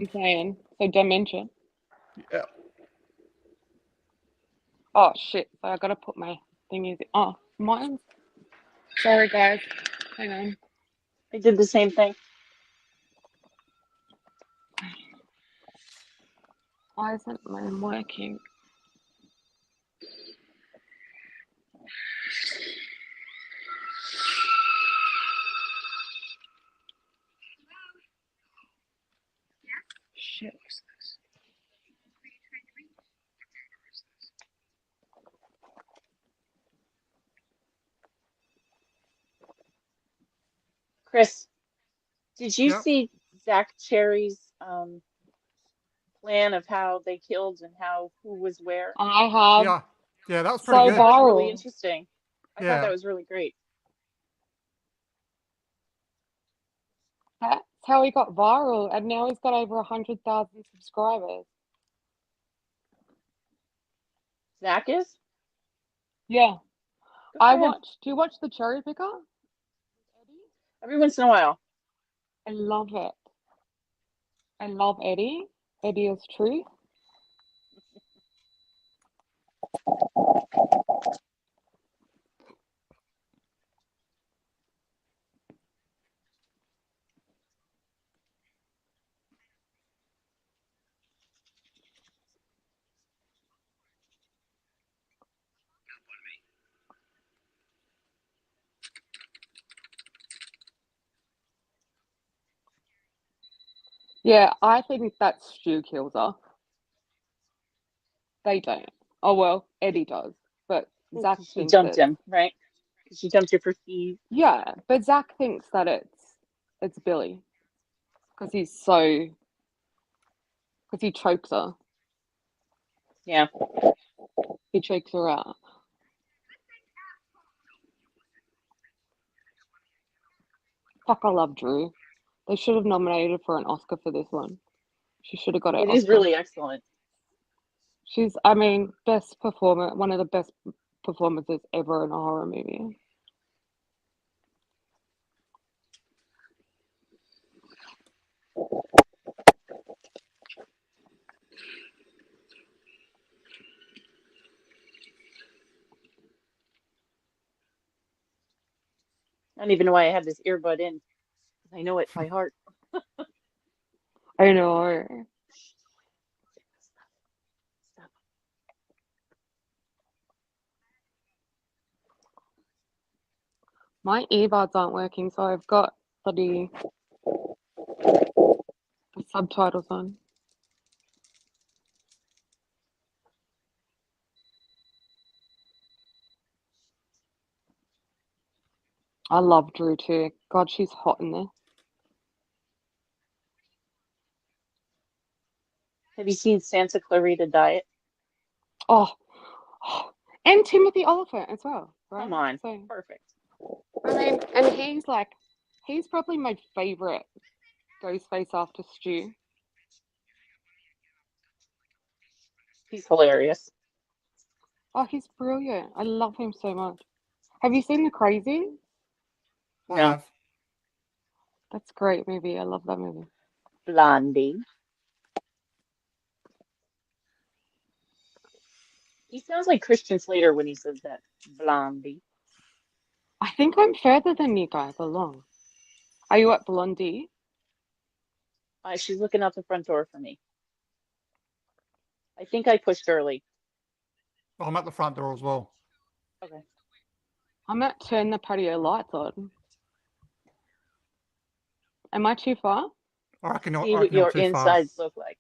I'm saying. So dimension. Yeah. Oh shit! So I gotta put my thingies. Oh, mine's. Sorry guys. Hang on. I did the same thing. Why isn't mine working? Shit. Chris, did you Yep. see Zach Cherry's plan of how they killed and how who was where? I have Yeah. Yeah, that was so pretty That good. was really viral. interesting. I thought that Yeah. was really great. That's how he got viral, and now he's got over 100,000 subscribers. Zach is? Yeah, Good I for him. watch. Do you watch the Cherry Picker? Eddie? Every once in a while. I love it. I love Eddie. Eddie is true. Yeah, I think that Stu kills her. They don't. Oh well, Eddie does, but Zach Because she thinks dumped it's him, right? Because she dumped her for Steve. yeah, but Zach thinks that it's Billy because he chokes her. Yeah. He chokes her out. Fuck, I love Drew. They should have nominated her for an Oscar for this one. She should have got an It is Oscar. really excellent. She's, I mean, best performer, one of the best performances ever in a horror movie. I don't even know why I have this earbud in. I know it by heart. I know. Stop. My earbuds aren't working, so I've got the subtitles on. I love Drew too. God, she's hot in there. Have you seen Santa Clarita Diet? Oh, and Timothy Oliphant as well, right? Come on. So, Perfect. I mean, and he's probably my favorite Ghostface after Stu. He's hilarious. Oh, he's brilliant. I love him so much. Have you seen The Crazy? I No. have. That's a great movie. I love that movie. Blondie. He sounds like Christian Slater when he says that. Blondie. I think I'm further than you guys along. Are you at Blondie? She's looking out the front door for me. I think I pushed early. Oh, I'm at the front door as well. Okay. I'm at Turn the Patio Lights On. Am I too far? See I what reckon you're your too far. insides look like.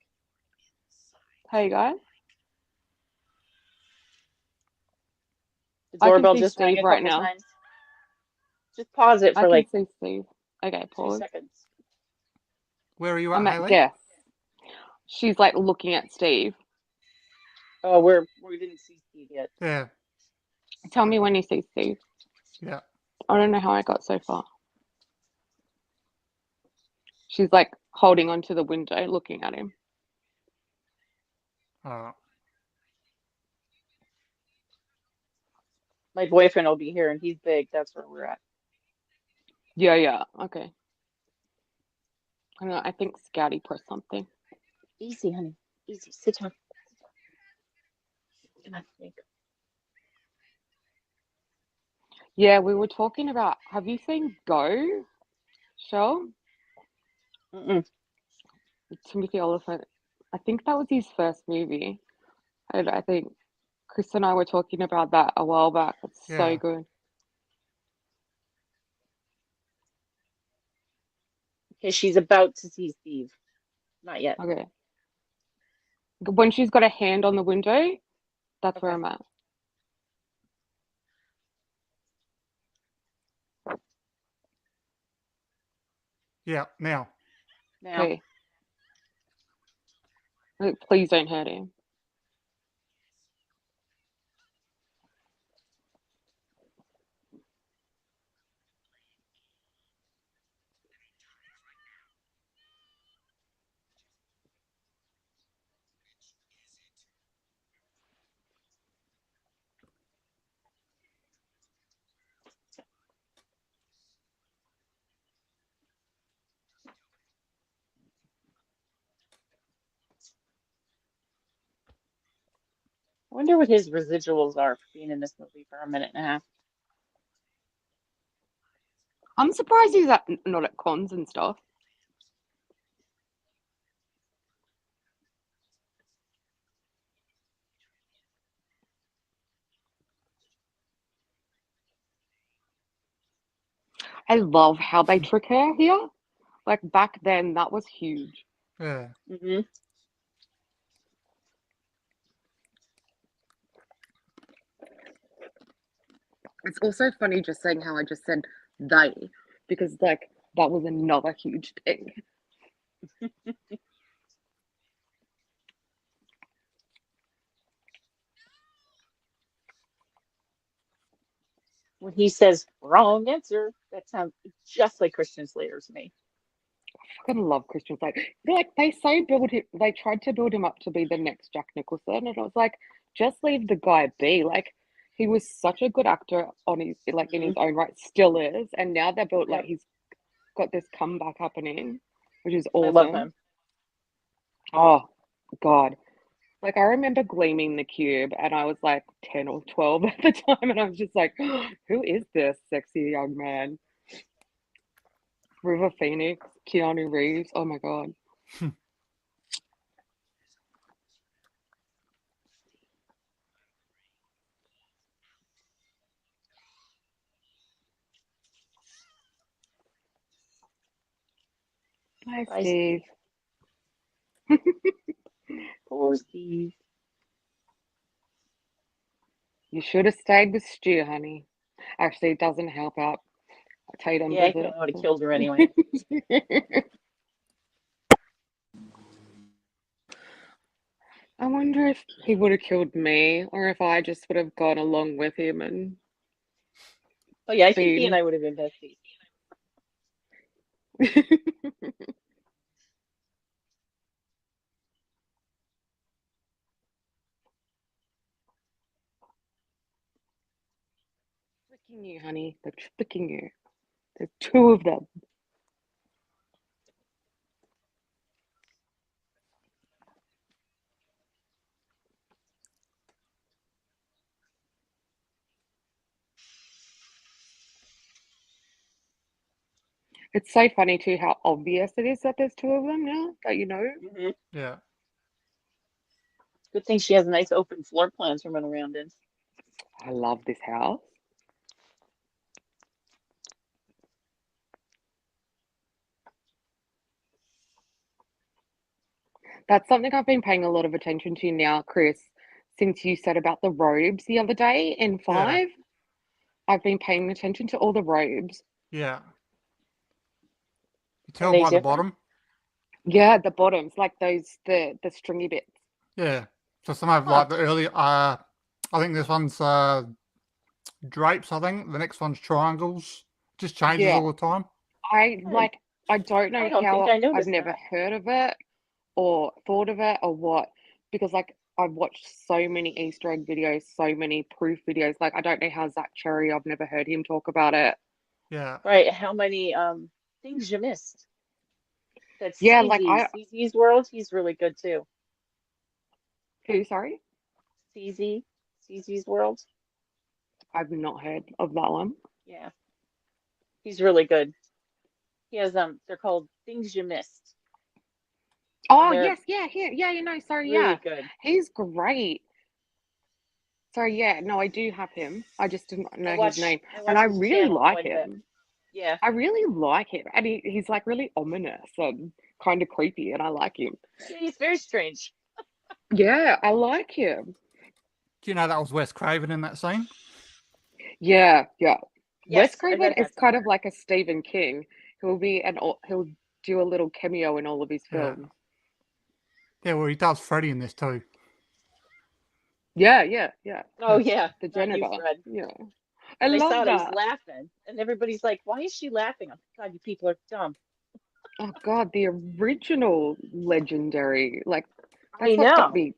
Hey guys, The I can doorbell see just rang Steve a right couple now. times. Just pause it I for can like see Steve. Okay, 2 pause. seconds. Where are you at, I'm at Haley? Guess. She's like looking at Steve. Oh, we didn't see Steve yet. Yeah. Tell me when you see Steve. Yeah. I don't know how I got so far. She's like holding onto the window, looking at him. All right. My boyfriend will be here and he's big. That's where we're at. Yeah, yeah. Okay. I don't know. I think Scouty pressed something. Easy, honey. Easy. Sit down. Come on, there you Yeah, we were talking about. Have you seen Go, Shell? go. Mm-mm. Timothy Oliphant. I think that was his first movie. And I think Chris and I were talking about that a while back. It's so Yeah. good. Okay, she's about to see Steve. Not yet. Okay. When she's got a hand on the window, that's where Okay. I'm at. Yeah. Now. Now. Okay. Please don't hurt him. I wonder what his residuals are for being in this movie for a minute and a half. I'm surprised he's not at cons and stuff. I love how they trick her here. Like back then, that was huge. Yeah. Mm-hmm. It's also funny just saying how I just said they, because like that was another huge thing. When he says wrong answer, that sounds just like Christian Slater to me. I fucking love Christian Slater. Like they so build him, they tried to build him up to be the next Jack Nicholson, and I was like, just leave the guy be. Like he was such a good actor on his like in his own right, still is, and now they're built like Yep. he's got this comeback happening, which is I love awesome. him. Oh God. Like I remember gleaming the cube and I was like 10 or 12 at the time and I was just like, who is this sexy young man? River Phoenix, Keanu Reeves. Oh my God. Hi, Bye, Steve. Steve. Poor Steve. You should have stayed with Stu, honey. Actually, it doesn't help out Tatum, Yeah, does he would have it? killed her anyway. I wonder if he would have killed me or if I just would have gone along with him and Oh yeah, I think he and been. I would have been besties. Tricking you, honey. They're tricking you. There's two of them. It's so funny too how obvious it is that there's two of them now that you know. Mm-hmm. Yeah. Good thing she has a nice open floor plan to run around in. I love this house. That's something I've been paying a lot of attention to now, Chris, since you said about the robes the other day in Yeah. 5. I've been paying attention to all the robes. Yeah. You Are tell they by the different? bottom. Yeah, the bottoms, like those the stringy bits. Yeah. So some have Huh. like the early. I think this one's drapes. I think the next one's triangles. Just changes Yeah. all the time. I don't know I don't think how I I've noticed never that. heard of it or thought of it or what, because like I've watched so many Easter egg videos, so many proof videos. Like I don't know how Zach Cherry, I've never heard him talk about it. Yeah. Right, how many things you missed? That's Yeah, like CZ's World. He's really good too. who? Sorry, CZ's World. I've not heard of that one. Yeah, he's really good. He has they're called Things You Missed, and Oh they're yes, yeah, yeah. You know, sorry, really yeah, good. he's great. So yeah, no, I do have him. I just didn't know his name, I and watch I his really channel like quite a bit. him. Yeah. I really like him, and he's like really ominous and kind of creepy, and I like him. Yeah, he's very strange. Yeah, I like him. Do you know that was Wes Craven in that scene? Yeah, yeah. Wes Yes, I Craven read is that kind somewhere. of like a Stephen King. He'll do a little cameo in all of his Yeah. films. Yeah, well, he does Freddy in this too. Yeah, yeah, yeah. Oh yeah, The not you, janitor. Fred. Yeah, I And I saw love it, I was that. laughing, and everybody's like, "Why is she laughing?" I'm like, "God, you people are dumb." Oh God, the original legendary. Like I that's what got know. me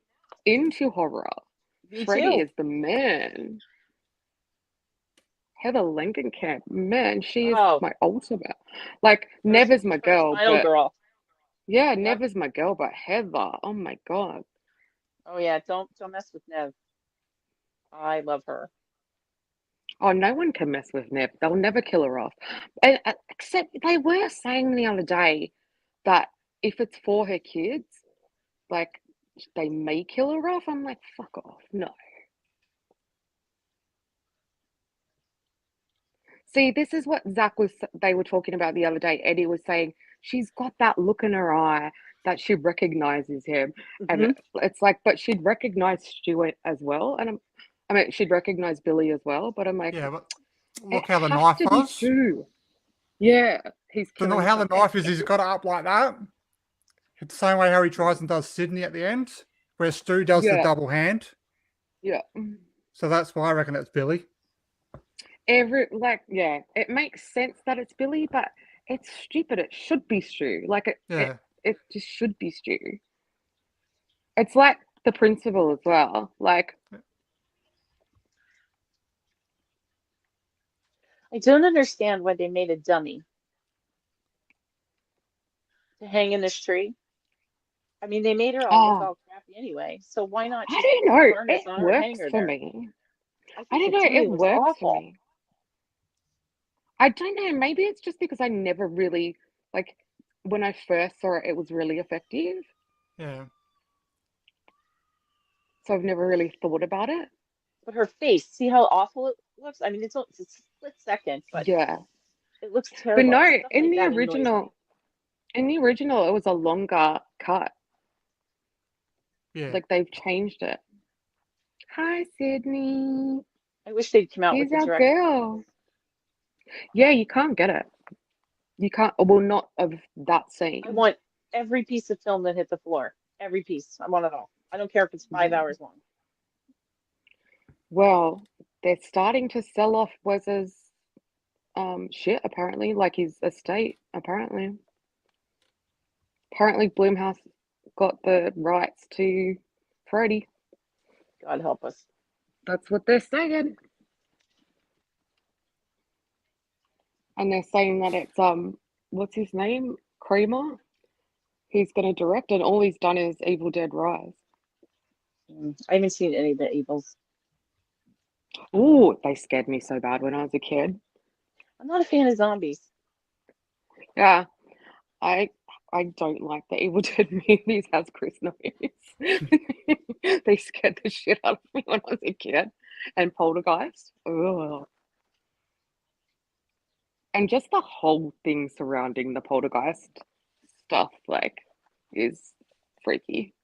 into horror. Me Freddy too. is the man. Heather Langenkamp, man, she is Oh, my ultimate. Like first Never's my first girl, Final but Girl. yeah, Yep. Never's my girl, but Heather, oh my God. Oh yeah, don't mess with Nev. I love her. Oh, no one can mess with Neb. They'll never kill her off. Except they were saying the other day that if it's for her kids, like they may kill her off. I'm like, fuck off. No. See, this is what they were talking about the other day. Eddie was saying she's got that look in her eye that she recognizes him. And Hmm. it's like, but she'd recognize Stuart as well. And I mean, she'd recognize Billy as well. But I'm like, Yeah, but it look how the has knife to be was. Stu. Yeah, he's killing How the stuff. knife is, he's got it up like that. It's the same way how he tries and does Sydney at the end, where Stu does the Yeah, double hand. yeah. So that's why I reckon it's Billy. Yeah, it makes sense that it's Billy, but it's stupid. It should be Stu. Like Yeah. it just should be Stu. It's like the principal as well. Like, I don't understand why they made a dummy to hang in this tree. I mean, they made her all look oh, all crappy anyway, so why not I just don't put a know. harness It on her and hang works her for there? me. I I think don't the know. dummy It looks works for awful. me. I don't know. Maybe it's just because I never really like when I first saw it, it was really effective. Yeah. So I've never really thought about it. But her face, see how awful it looks? I mean, it's a split second, but Yeah. it looks But terrible. no, Stuff like that annoys me. in the original, it was a longer cut. Yeah. Like they've changed it. Hi, Sydney. I wish they'd come out with Here's the our director's cut. girl. Yeah, you can't get it. You can't, well, not of that I scene. want every piece of film that hit the floor. Every piece. I want it all. I don't care if it's five Yeah. hours long. Well, they're starting to sell off Wes's shit, apparently, like his estate, apparently. Apparently, Bloomhouse got the rights to Freddy. God help us. That's what they're saying. And they're saying that it's what's his name? Kramer? He's gonna direct and all he's done is Evil Dead Rise. I haven't seen any of the Evils. Oh, they scared me so bad when I was a kid. I'm not a fan of zombies. Yeah, I I don't like the Evil Dead movies as Chris knows. They scared the shit out of me when I was a kid. And Poltergeist. Ugh. And just the whole thing surrounding the Poltergeist stuff, like, is freaky.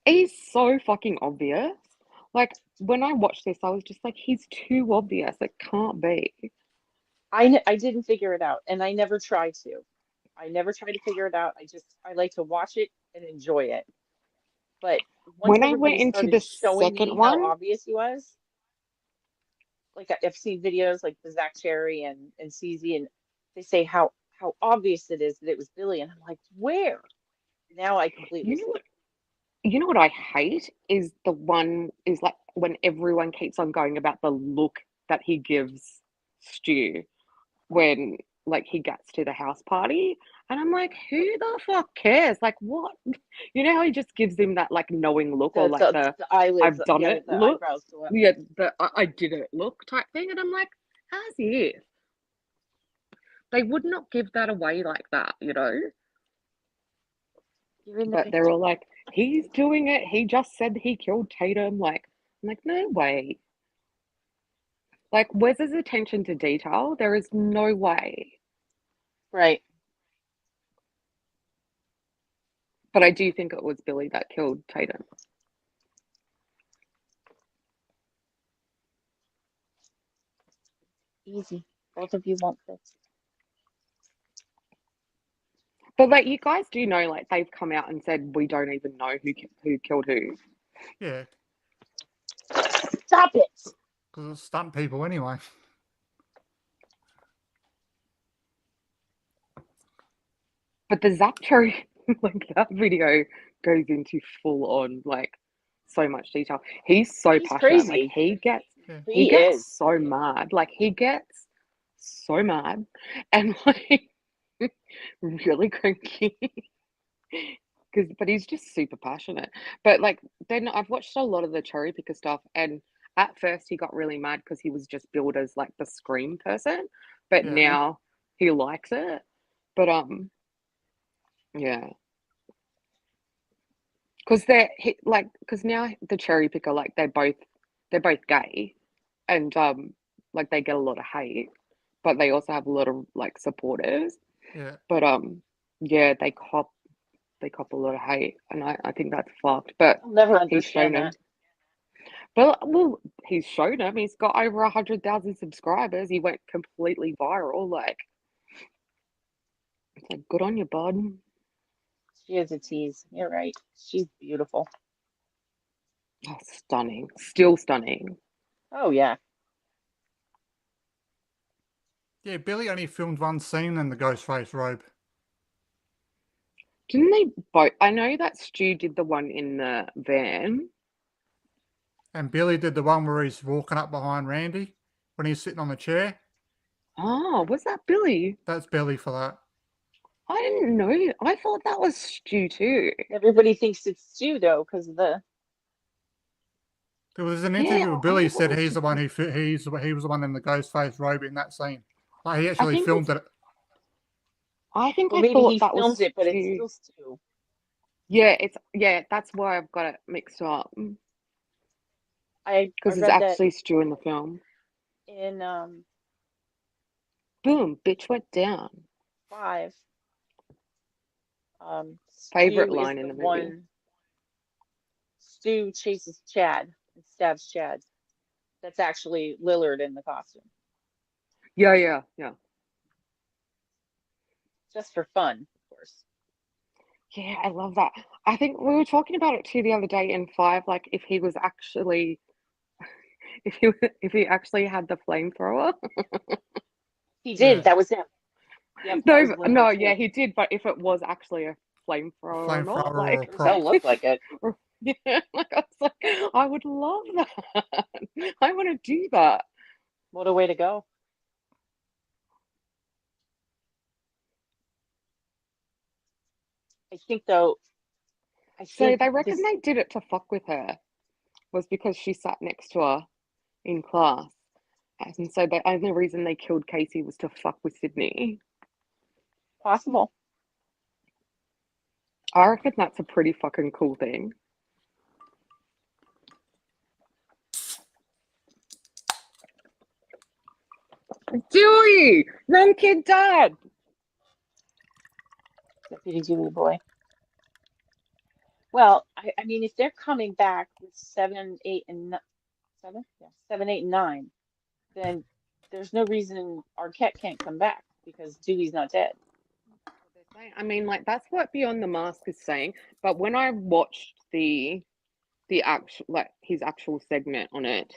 He's so fucking obvious. Like, when I watched this, I was just like, he's too obvious. It can't be. I didn't figure it out, and I never try to. I never try to figure it out. I like to watch it and enjoy it. But once When I went everybody into started the showing second me how one, obvious he was, like I've seen videos like the Zach Cherry and CZ, and they say how obvious it is that it was Billy, and I'm like, where? Now I completely you know see what? You know what I hate is the one is like when everyone keeps on going about the look that he gives Stu when like he gets to the house party, and I'm like, who the fuck cares? Like, what? You know how he just gives him that like knowing look, or like The eyelids, I've done yeah, it the look, eyebrows go up. yeah, the I did it look type thing, and I'm like, as if they would not give that away like that, you know. You're in the But they're picture. all like, he's doing it. He just said he killed Tatum. Like, I'm like, no way. Like, where's his attention to detail? There is no way. Right. But I do think it was Billy that killed Tatum. Easy. Both of you won't fit. But like, you guys do know, like, they've come out and said we don't even know who killed who. Yeah, Stop it. because it's stunt people anyway. But the Zach Cherry, like that video goes into full on like so much detail. He's so He's passionate. crazy. Like he gets He is. so mad. Like he gets so mad and like really cranky. But he's just super passionate. But like then I've watched a lot of the Cherry Picker stuff, and at first he got really mad because he was just billed as like the Scream person, but Yeah. now he likes it. But yeah. Because because now the Cherry Picker, like they're both gay, and like they get a lot of hate, but they also have a lot of like supporters. Yeah. But yeah, they cop a lot of hate, and I think that's fucked. But I'll never he's shown understand him. that. Well, he's shown him. He's got over 100,000 subscribers. He went completely viral. Like, it's like good on you, bud. She is a tease. You're right. She's beautiful. Oh, stunning. Still stunning. Oh yeah. Yeah, Billy only filmed one scene in the Ghostface robe. Didn't they both? I know that Stu did the one in the van. And Billy did the one where he's walking up behind Randy when he's sitting on the chair. Oh, was that Billy? That's Billy for that. I didn't know. I thought that was Stu too. Everybody thinks it's Stu though, because of the. There was an Yeah, interview where Billy I said thought he's the one who he was the one in the Ghostface robe in that scene. Like he I actually think filmed it. I think Well, I maybe thought he that filmed was it, but it's Stu. still Stu. Yeah, that's why I've got it mixed up. I Because it's read that actually Stu in the film. in Boom, bitch went down. 5. Favorite Stu is line in the the movie. one. Stu chases Chad and stabs Chad. That's actually Lillard in the costume, Yeah. just for fun, of course. Yeah, I love that. I think we were talking about it too the other day in 5, like if he was actually if he actually had the flamethrower. He did. Yeah. That was him. Yep, that was Lillard No, too. yeah, he did, but if it was actually a flamethrower or not, Flamethrower like or a It prop. don't look like it. yeah, like I was like, I would love that. I want to do that. What a way to go. I think though. I So think they reckon this. they did it to fuck with her, was because she sat next to her in class. And so the only reason they killed Casey was to fuck with Sydney. Possible. I reckon that's a pretty fucking cool thing. Dewey! Wrong kid dad! Deputy Dewey boy. Well, I mean, if they're coming back with 7, 8, and 7, yeah, 7, 8, and 9, then there's no reason Arquette can't come back because Dewey's not dead. I mean, like that's what Beyond the Mask is saying. But when I watched the actual like his actual segment on it,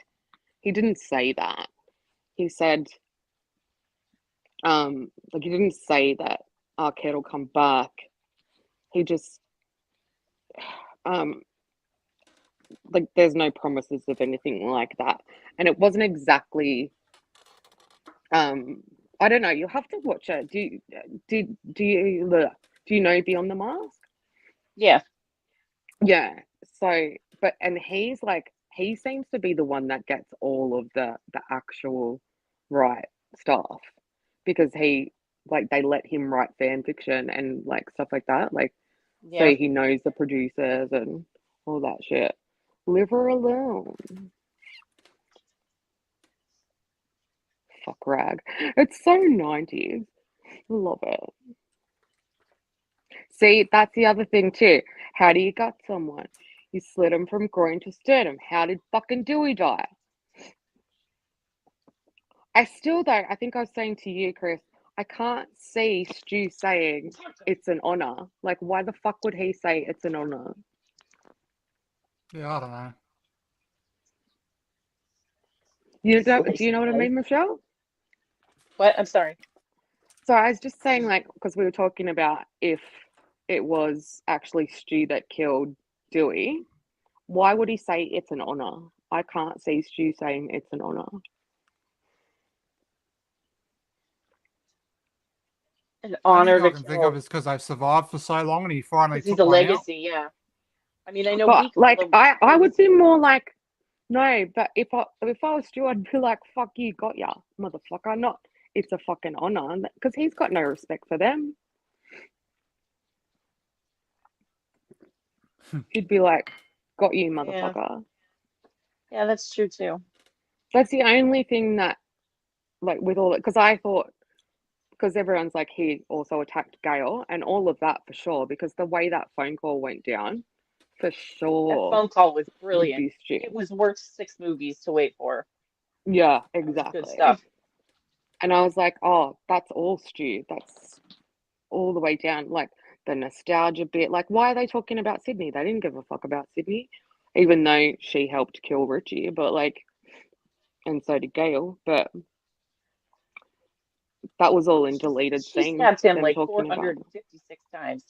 he didn't say that. He said, like he didn't say that Arquette will come back. He just, like there's no promises of anything like that, and it wasn't exactly I don't know. You'll have to watch it. Do you know Beyond the Mask? Yeah. Yeah. So, but and he's like he seems to be the one that gets all of the actual right stuff because he like they let him write fan fiction and like stuff like that. Like so Yeah. he knows the producers and all that shit. Leave her alone. Fuck rag. It's so 90s. Love it. See, that's the other thing too. How do you gut someone? You slit him from groin to sternum. How did fucking Dewey die? I still don't. I think I was saying to you, Chris, I can't see Stu saying it's an honor. Like, why the fuck would he say it's an honor? Yeah, I don't know. Do you know what I mean, Michelle? What? I'm sorry. So I was just saying, like, because we were talking about if it was actually Stu that killed Dewey, why would he say it's an honor? I can't see Stu saying it's an honor. An Only honor thing I to can think of kill is because they've survived for so long and he finally because he's took a one out. legacy. Yeah. I mean, I know But we call like, them I would be legacy. more like, no. But if I was Stu, I'd be like, fuck you, got ya, motherfucker. Not it's a fucking honor because he's got no respect for them. He'd be like, got you, Yeah. motherfucker. Yeah, that's true too. That's the only thing that, like, with all it, because I thought, because everyone's like, he also attacked Gail and all of that for sure, because the way that phone call went down, for That sure, phone call was would brilliant. be Stu. It was worth 6 movies to wait for. Yeah, That was good exactly. stuff. And I was like, oh, that's all Stu. That's all the way down. Like the nostalgia bit. Like, why are they talking about Sydney? They didn't give a fuck about Sydney, even though she helped kill Richie. But like, and so did Gail. But that was all in deleted She scenes. stabbed him Them like talking about it. 456 times.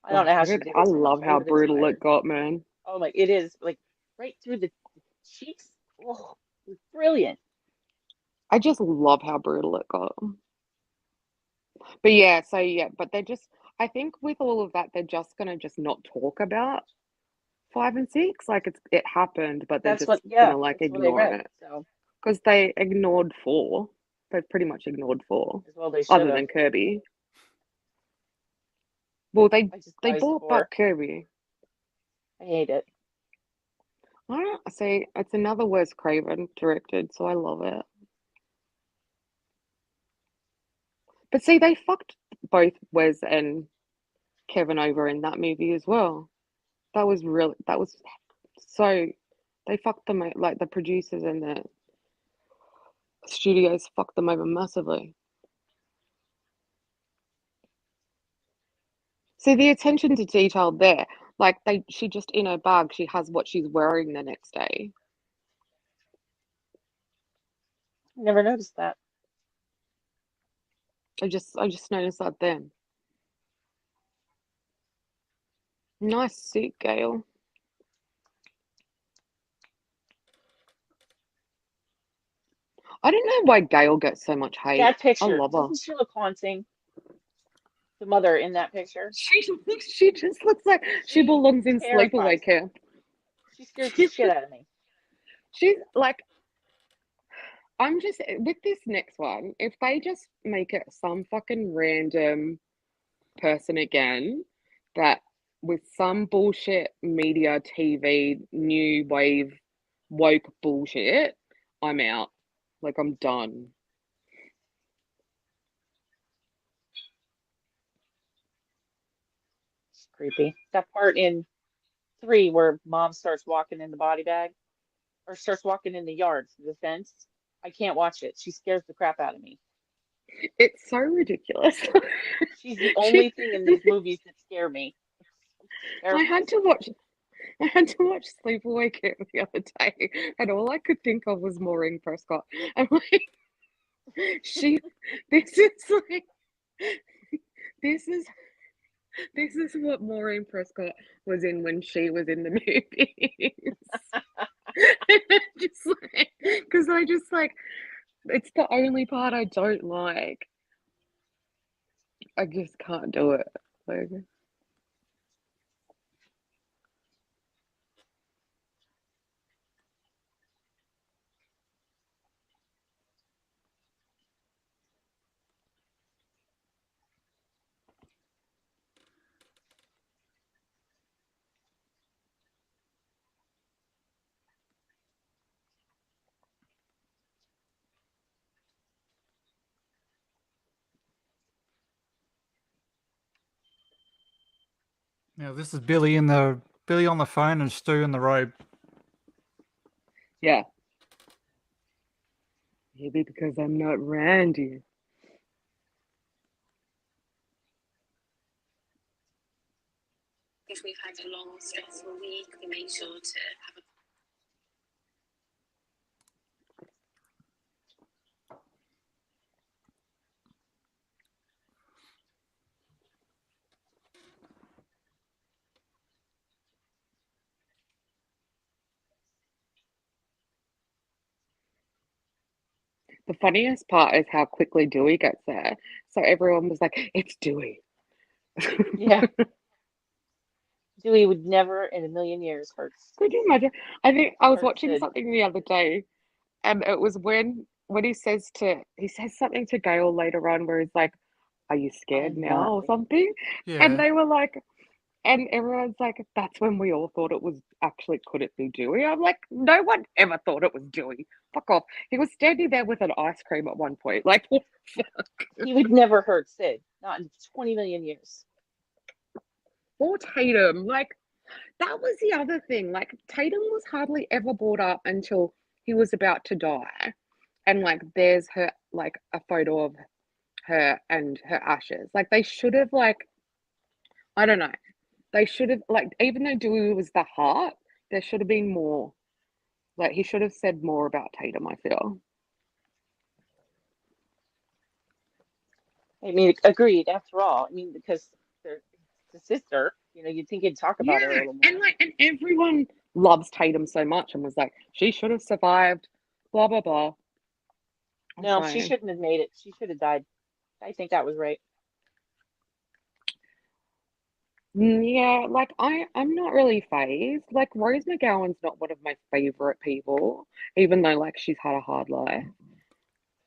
I don't Oh, know how she dude, did I it. I'm love how old and brutal tired. it got, man. Oh my, it is like right through the cheeks. Oh, it was brilliant. I just love how brutal it got. But yeah, so yeah, but they're just. I think with all of that, they're just gonna just not talk about 5 and 6. Like it happened, but they're That's what, just yeah, gonna like that's what I ignore read. it So because they ignored 4. They've pretty much ignored 4, as well they should other have. than Kirby. Well, they I they despise brought back 4. Kirby. I hate it. I don't see. It's another Wes Craven directed, so I love it. But see, they fucked both Wes and Kevin over in that movie as well. That was really. That was so. They fucked them like the producers and the studios fucked them over massively. See the attention to detail there. Like she just in her bag, she has what she's wearing the next day. Never noticed that. I just noticed that then. Nice suit, Gail. I don't know why Gail gets so much hate. That I picture, love her. doesn't she look haunting? The mother in that picture. She just looks like she She belongs in sleepaway terrifies me. camp. She scares the shit out of me. She's like, I'm just with this next one. If they just make it some fucking random person again, that with some bullshit media, TV, new wave, woke bullshit, I'm out. Like I'm done. It's creepy. That part in 3 where mom starts walking in the body bag or starts walking in the yard through the fence. I can't watch it. She scares the crap out of me. It's so ridiculous. She's the she, only thing in these movies that scare me. I had Terrifies to me. watch. I had to watch Sleepaway Camp the other day, and all I could think of was Maureen Prescott. I'm like, she. This is like. This is this is what Maureen Prescott was in when she was in the movies. Just like, because I just like It's the only part I don't like. I just can't do it. Like, Now this is Billy on the phone and Stu in the robe. yeah. Maybe because I'm not Randy. If we've had a long, stressful week, we make sure to have a The funniest part is how quickly Dewey gets there. So everyone was like, it's Dewey. Yeah. Dewey would never in a million years Could you imagine? I think I was hurt watching Sid. something the other day, and it was when he says something to Gail later on where he's like, "Are you scared I'm now?" not. or something. And Yeah. they were like, and everyone's like, that's when we all thought it was actually, could it be Dewey? I'm like, no one ever thought it was Dewey. Fuck off. He was standing there with an ice cream at one point. Like, what the fuck? He would never hurt Sid. Not in 20 million years. Or Tatum. Like, that was the other thing. Like, Tatum was hardly ever brought up until he was about to die. And like, there's her, like, a photo of her and her ashes. Like, they should have, like, I don't know. They should have, like, even though Dewey was the heart, there should have been more. Like, he should have said more about Tatum, I feel. I mean, agreed. After all, I mean, because they're the sister. You'd think he'd talk about her a Yeah, little and more. like, and everyone loves Tatum so much and was like, she should have survived, blah blah blah. No, she So, shouldn't have made it. She should have died. I think that was right. yeah, like I'm not really phased. Like Rose McGowan's not one of my favorite people, even though like she's had a hard life.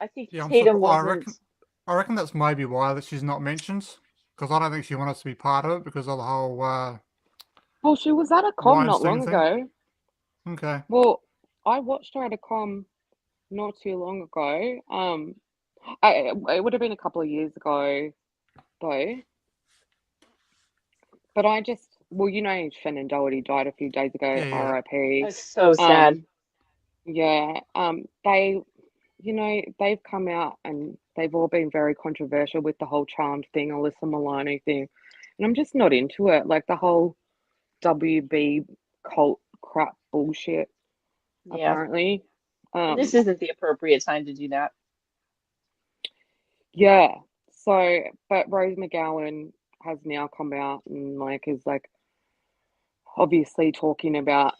I think Yeah, I'm Tatum surprised. wasn't. I reckon that's maybe why that she's not mentioned, because I don't think she wanted to be part of it because of the whole Well, she was at a com not Weinstein long thing. ago. Okay. Well, I watched her at a com not too long ago. It would have been a couple of years ago though. But I just, well, Shannon Doherty died a few days ago, Yeah, yeah. RIP. That's so sad. Yeah, they've come out and they've all been very controversial with the whole Charmed thing, Alyssa Milano thing. And I'm just not into it. Like the whole WB cult crap bullshit, Yeah. apparently. And this Um, isn't the appropriate time to do that. yeah. So, but Rose McGowan has now come out and like is like obviously talking about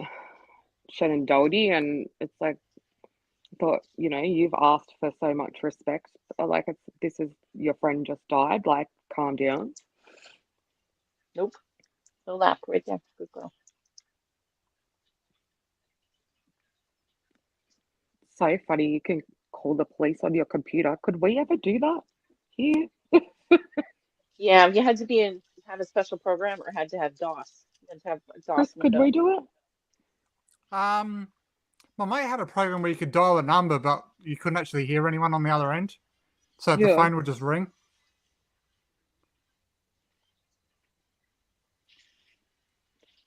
Shannon Doherty, and it's like, thought, you've asked for so much respect. Like, this is your friend just died. Like, calm down. Nope. No lap right there. Good girl. So funny. You can call the police on your computer. Could we ever do that here? Yeah, you had to have a special program or had to have DOS. You had to have Chris, DOS could we Windows. do it? My mate had a program where you could dial a number, but you couldn't actually hear anyone on the other end, so the Yeah. phone would just ring.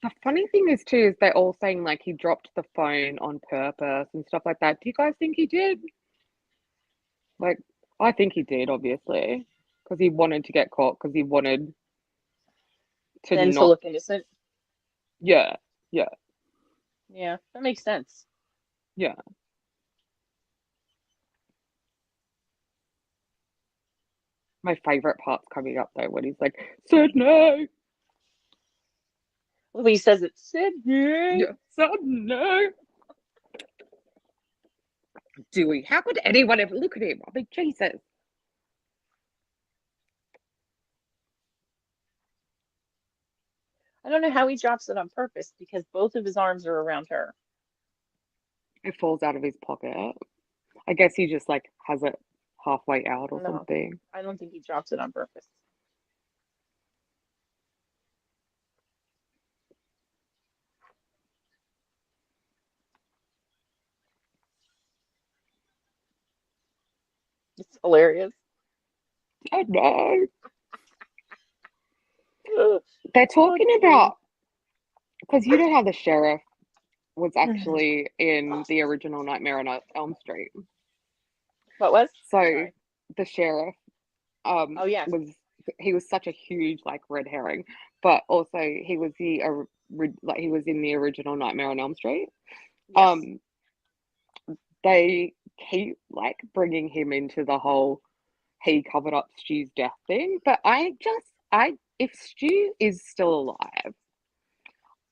The funny thing is too is they're all saying like he dropped the phone on purpose and stuff like that. Do you guys think he did? Like, I think he did, obviously, because he wanted to get caught because he wanted to Then to not. look innocent. Yeah, yeah, Yeah, that makes sense. yeah. My favorite part's coming up though when he's like, Sydney. Well, he says it, Sydney. Yeah, Sydney. Dewey. How could anyone ever look at him? I mean, Jesus. I don't know how he drops it on purpose because both of his arms are around her. It falls out of his pocket. I guess he just like has it halfway out or No, something. I don't think he drops it on purpose. It's hilarious. I know. Ugh. They're talking Dewey. about, because you know how the sheriff was Mhm. actually in the original Nightmare on Elm Street. What was? So Sorry. the sheriff Oh, yes. he was such a huge like red herring, but also he was like he was in the original Nightmare on Elm Street. Yes. They keep like bringing him into the whole he covered up Stu's death thing, but if Stu is still alive,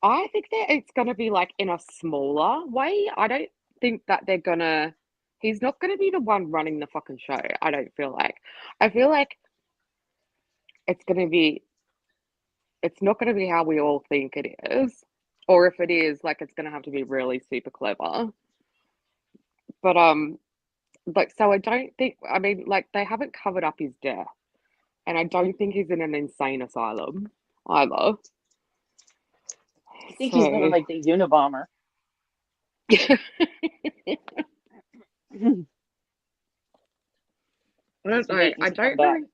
I think that it's gonna be like in a smaller way. I don't think that he's not gonna be the one running the fucking show. I don't feel like. I feel like it's gonna be it's not gonna be how we all think it is. Or if it is, like it's gonna have to be really super clever. But like so I don't think I mean like they haven't covered up his death. And I don't think he's in an insane asylum either. I think he's more So like the Unabomber. I don't He's know. making I to come don't back. really.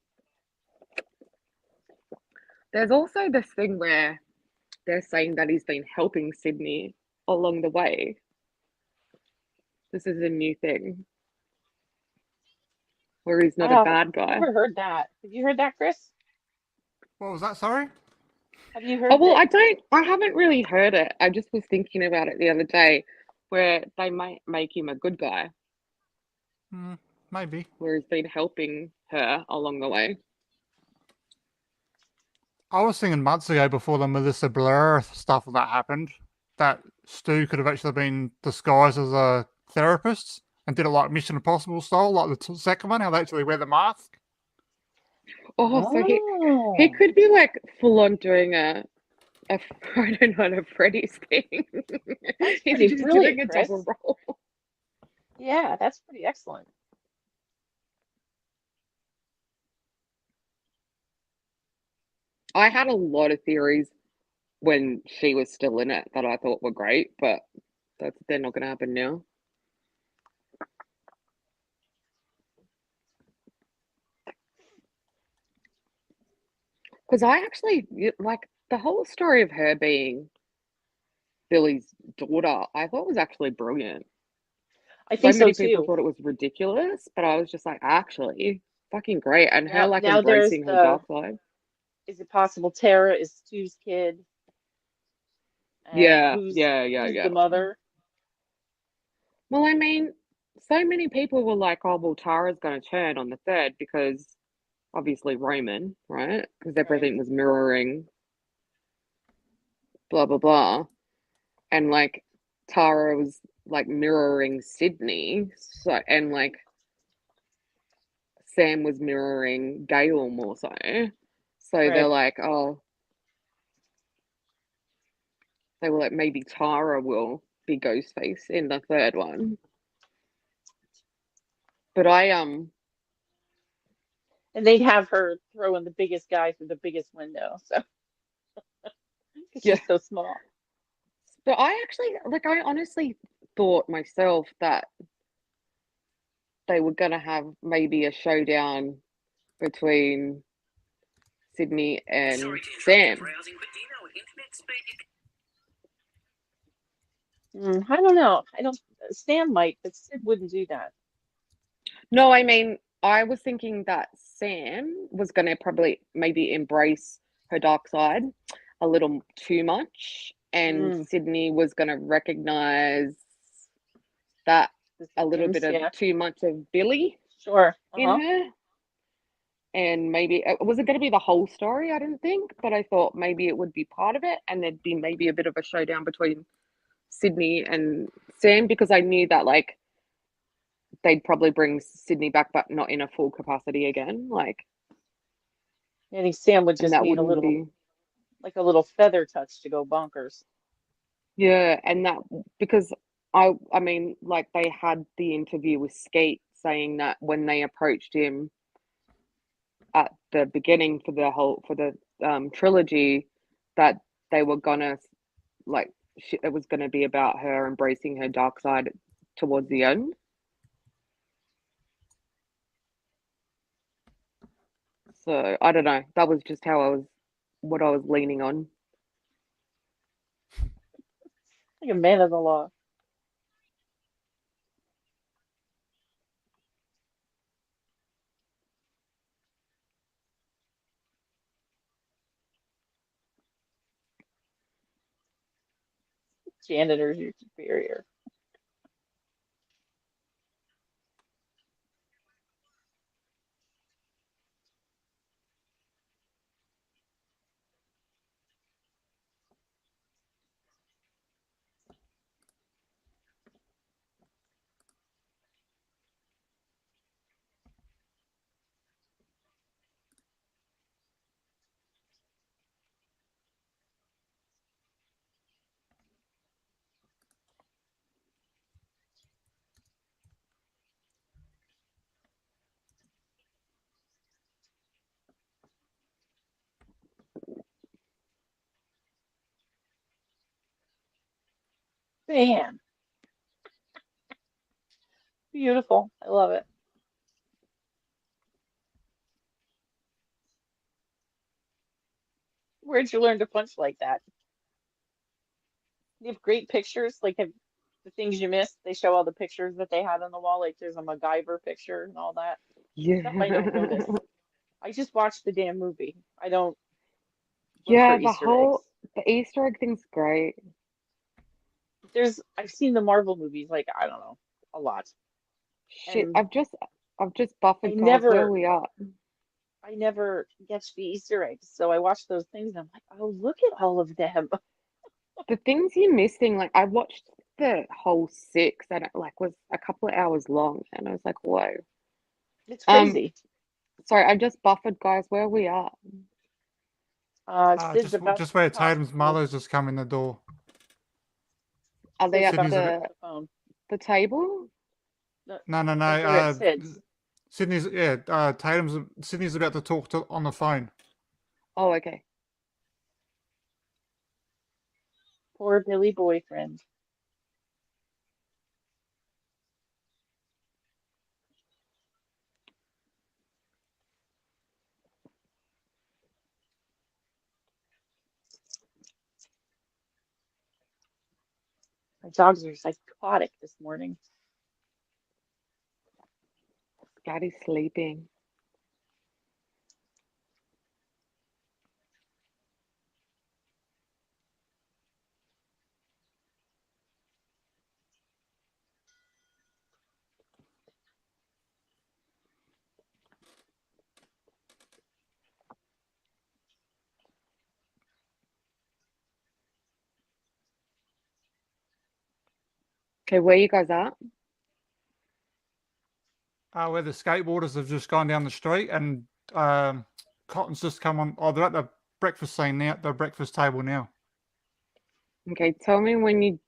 There's also this thing where they're saying that he's been helping Sydney along the way. This is a new thing where he's not a bad I've guy. never heard that. Have you heard that, Chris? What was that? Sorry. Have you Oh heard well, that? I haven't really heard it. I just was thinking about it the other day, where they might make him a good guy, Maybe. where he's been helping her along the way. I was thinking months ago before the Melissa Blair stuff that happened that Stu could have actually been disguised as a therapist and did it like Mission Impossible style, like the second one, how they actually wear the mask. Oh, so he Oh, could be like full on doing I don't know, a Freddy's thing. that's He's pretty just brilliant, doing a Chris. double role. Yeah, that's pretty excellent. I had a lot of theories when she was still in it that I thought were great, but they're not going to happen now. Because I actually like the whole story of her being Billy's daughter, I thought was actually brilliant. I So think so many people too. thought it was ridiculous, but I was just like, actually, fucking great. And her Now, like now there's embracing her the, dark side. is it possible Tara is Stu's kid? And Yeah, who's yeah, yeah, who's yeah. the mother? Well, I mean, so many people were like, oh, well, Tara's going to turn on the third because obviously Roman, right? Because Right. everything was mirroring blah, blah, blah. And like Tara was like mirroring Sydney. So, and like Sam was mirroring Gale more so. So they're Right. like, oh, they were like, maybe Tara will be Ghostface in the third one. But And they'd have her throwing the biggest guy through the biggest window. So because yeah. she's so small. But I actually, like, I honestly thought myself that they were going to have maybe a showdown between Sydney and Sam. I don't know. I don't. Sam might, but Sid wouldn't do that. No, I mean, I was thinking that Sam was going to probably maybe embrace her dark side a little too much, and Sydney was going to recognize that a little bit of Yeah. too much of Billy Sure. in her. And maybe was it going to be the whole story? I didn't think, but I thought maybe it would be part of it, and there'd be maybe a bit of a showdown between Sydney and Sam because I knew that like they'd probably bring Sydney back, but not in a full capacity again. Like, I think Sam would and just that need a wouldn't little, be, like a little feather touch to go bonkers. yeah, and that because I mean, like they had the interview with Skeet saying that when they approached him at the beginning for the trilogy, that they were gonna like it was gonna be about her embracing her dark side towards the end. So I don't know. That was just what I was leaning on. Like a man of the law. Janitor's your superior. Bam. Beautiful. I love it. Where'd you learn to punch like that? You have great pictures, like have the things you missed. They show all the pictures that they had on the wall, like there's a MacGyver picture and all that stuff I don't notice. Yeah. I just watch the damn movie. I don't look for Yeah, Easter eggs. the Easter egg thing's great. I've seen the Marvel movies, like I don't know, a lot. Shit, And I've just I buffered guys where never we are. I never catch the Easter eggs. So I watch those things and I'm like, oh, look at all of them. The things you're missing, like I watched the whole six and it like was a couple of hours long and I was like, whoa. It's Um, crazy. sorry, I just buffered guys where we are. Sid's about Just to where talk Tatum's to mother's just come in the door. Are they Sid's at about Sydney's to a bit. pick up the phone. the table? No, no, Like they're at no. Sid's. Sydney's Sydney's about to talk on the phone. Oh, okay. Poor Billy boyfriend. My dogs are psychotic this morning. Scotty's sleeping. Okay, where you guys at? Where the skateboarders have just gone down the street and Cotton's just come on. Oh, they're at the breakfast scene now, the breakfast table now. Okay, tell me when you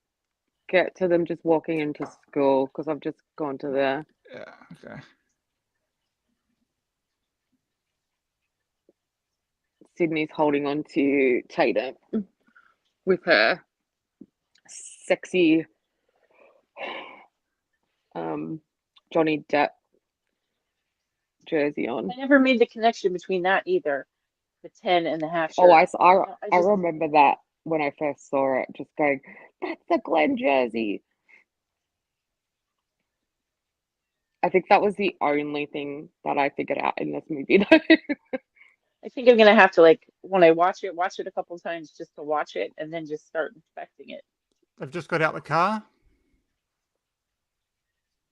get to them just walking into school because I've just gone to there. Yeah, okay. Sydney's holding on to Tatum with her sexy Johnny Depp jersey on. I never made the connection between that either. The 10 and the half Oh, shirt. I remember that when I first saw it, just going, that's the Glenn jersey. I think that was the only thing that I figured out in this movie, though. I think I'm gonna have to when I watch it a couple times just to watch it and then just start inspecting it. They've just got out the car.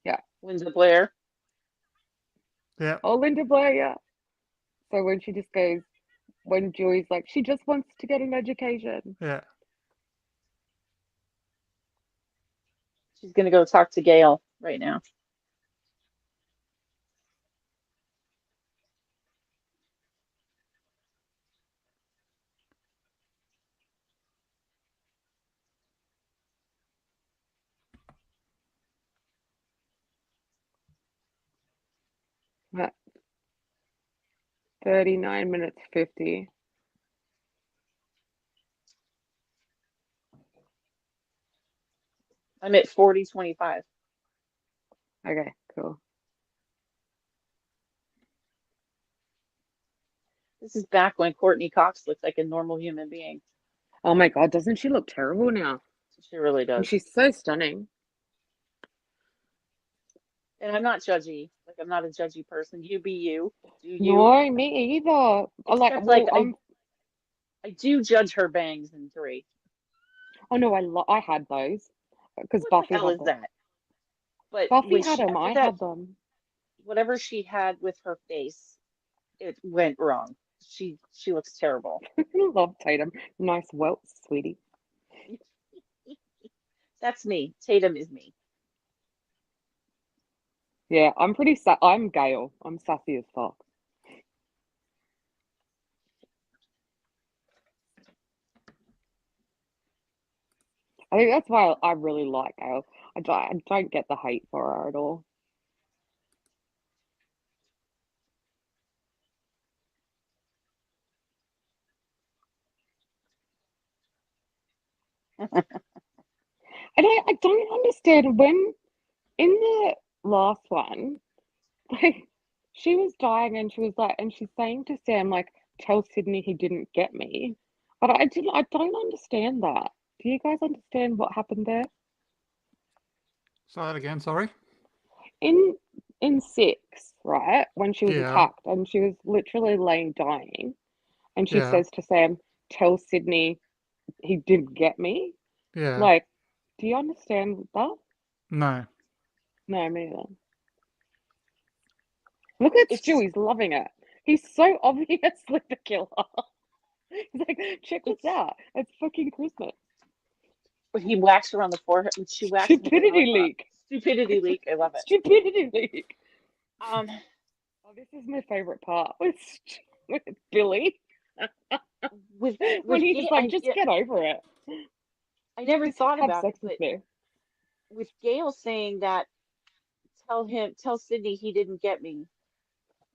Yeah. Linda Blair. Yeah. Oh, Linda Blair, yeah. So when she just goes, when Joey's like, she just wants to get an education. Yeah. She's gonna go talk to Gail right now. 39 minutes 50. I'm at 40:25. Okay, cool. This is back when Courtney Cox looked like a normal human being. Oh my God, doesn't she look terrible now? She really And does. she's so stunning. And I'm not judgy. Like, I'm not a judgy person. You be you. Do you. No, me either. Except, Well, I do judge her bangs in 3. oh no, I had those because What the Buffy hell had is them. that? But Buffy when had she, them. after I that, had them. whatever she had with her face, it went wrong. She looks terrible. I love Tatum. Nice welts, sweetie. That's me. Tatum is me. Yeah, I'm I'm Gail. I'm sassy as fuck. I think that's why I really like Gail. I don't get the hate for her at all. And I don't understand when in the last one, like she was dying and she was like, and she's saying to Sam, like, tell Sydney he didn't get me. But I don't understand that. Do you guys understand what happened there? Say that again, sorry. In in 6, right, when she was Yeah, attacked and she was literally laying dying, and she yeah, says to Sam, tell Sydney he didn't get me. yeah. Like, do you understand that? No. No, me neither. Look at It's Stu, he's loving it. He's so obviously the killer. He's like, check this it's out. It's fucking Christmas. he whacks her on the forehead. She whacks him on Stupidity the leak. stupidity leak. I love it. Stupidity leak. Um, Oh, this is my favorite part with Billy with when he's Gail, like, just get over it. I never Just thought have about it, sex with but me. with Gail saying that, tell Sydney he didn't get me.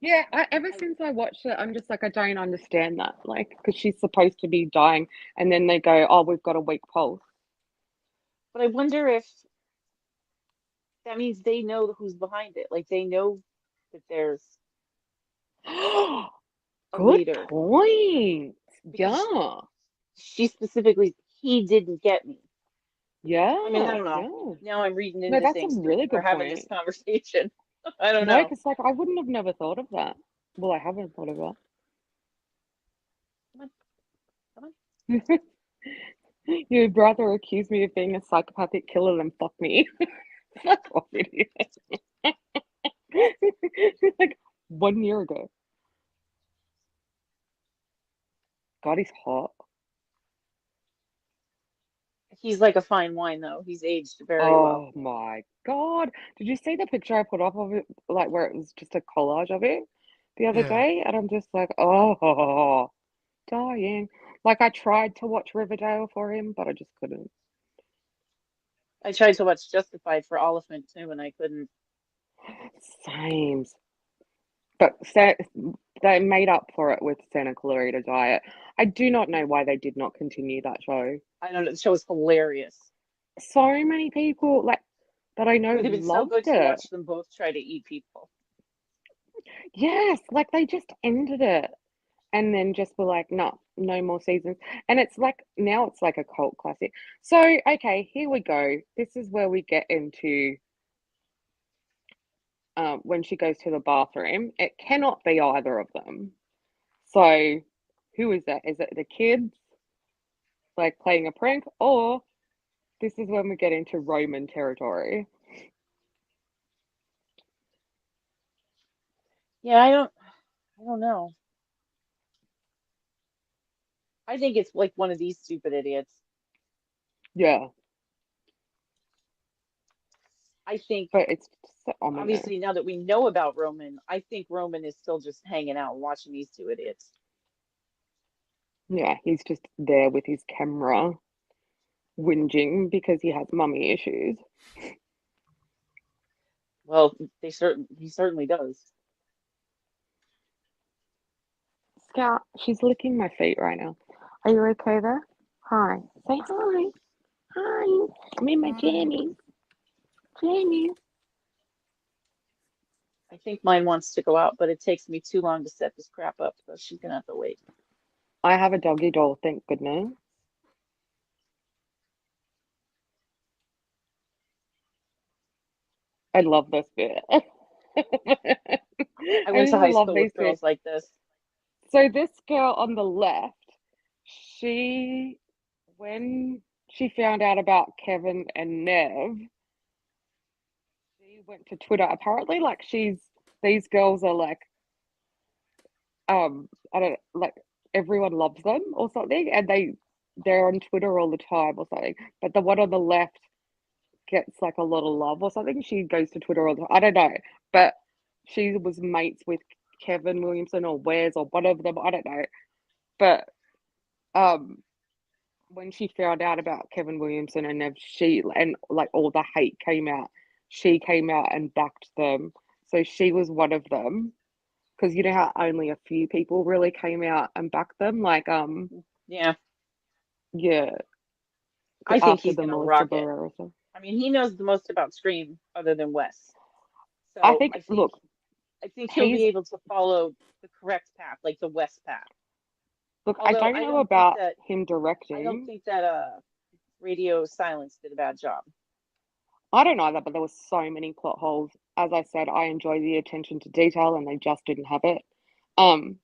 Yeah, ever I, since I watched it, I'm just like, I don't understand that. Like, because she's supposed to be dying, and then they go, oh, we've got a weak pulse. but I wonder if that means they know who's behind it. Like they know that there's a Good leader point. because Yeah. she specifically he didn't get me. I mean, I Yeah. don't know. Yeah. Now I'm reading No, into that's a things really we're good having this point. conversation. I don't No, know. because like I wouldn't have never thought of that. Well, I haven't thought of Come on, come on. that. You'd rather accuse me of being a psychopathic killer than fuck me. That's what it is. Like 1 year ago. God, he's hot. He's like a fine wine, though. He's aged very well. Oh my God. Did you see the picture I put up of it, like where it was just a collage of it the other Yeah. day? And I'm just like, oh, dying. Like I tried to watch Riverdale for him, but I just couldn't. I tried to watch Justified for Oliphant too, and I couldn't. Same. But they made up for it with Santa Clarita Diet. I do not know why they did not continue that show. I don't know. The show was hilarious. So many people like that I It know would have been so loved good to it. watch them both try to eat people. Yes, like they just ended it and then just were like, no, no more seasons. And it's like now it's like a cult classic. So, okay, here we go. This is where we get into when she goes to the bathroom. It cannot be either of them. So, who is that? Is it the kids like playing a prank, or this is when we get into Roman territory? Yeah, I don't know. I think it's like one of these stupid idiots. Yeah, I think but it's so ominous. obviously now that we know about Roman, I think Roman is still just hanging out watching these two idiots. Yeah, he's just there with his camera, whinging because he has mummy issues. Well, he certainly does. Scout, she's licking my feet right now. Are you okay there? Hi. Say hi. Hi. I'm in my Hi. jammies. Jammies. I think mine wants to go out, but it takes me too long to set this crap up, so she's gonna have to wait. I have a doggy doll, thank goodness. I love this bit. I I went to just high love school these with girls bits. like this. So this girl on the left, when she found out about Kevin and Nev, she went to Twitter. Apparently, like these girls are like, I don't like everyone loves them or something, and they're on Twitter all the time or something. But the one on the left gets like a lot of love or something. She goes to Twitter all the time. I don't know, but she was mates with Kevin Williamson or Wes or one of them. I don't know, but um, when she found out about Kevin Williamson and Nev, and like all the hate came out. She came out and backed them, so she was one of them. Because you know how only a few people really came out and backed them, like Yeah, yeah, I think after he's the gonna Melissa rock it. Barrera stuff. I mean, he knows the most about Scream other than Wes. I So think, look, I think he'll he's be able to follow the correct path, like the West path. look. I Although don't know about him I don't directing. think that Radio Silence did a bad job. I don't know that, but there were so many plot holes. As I said, I enjoy the attention to detail, and they just didn't have it. Um,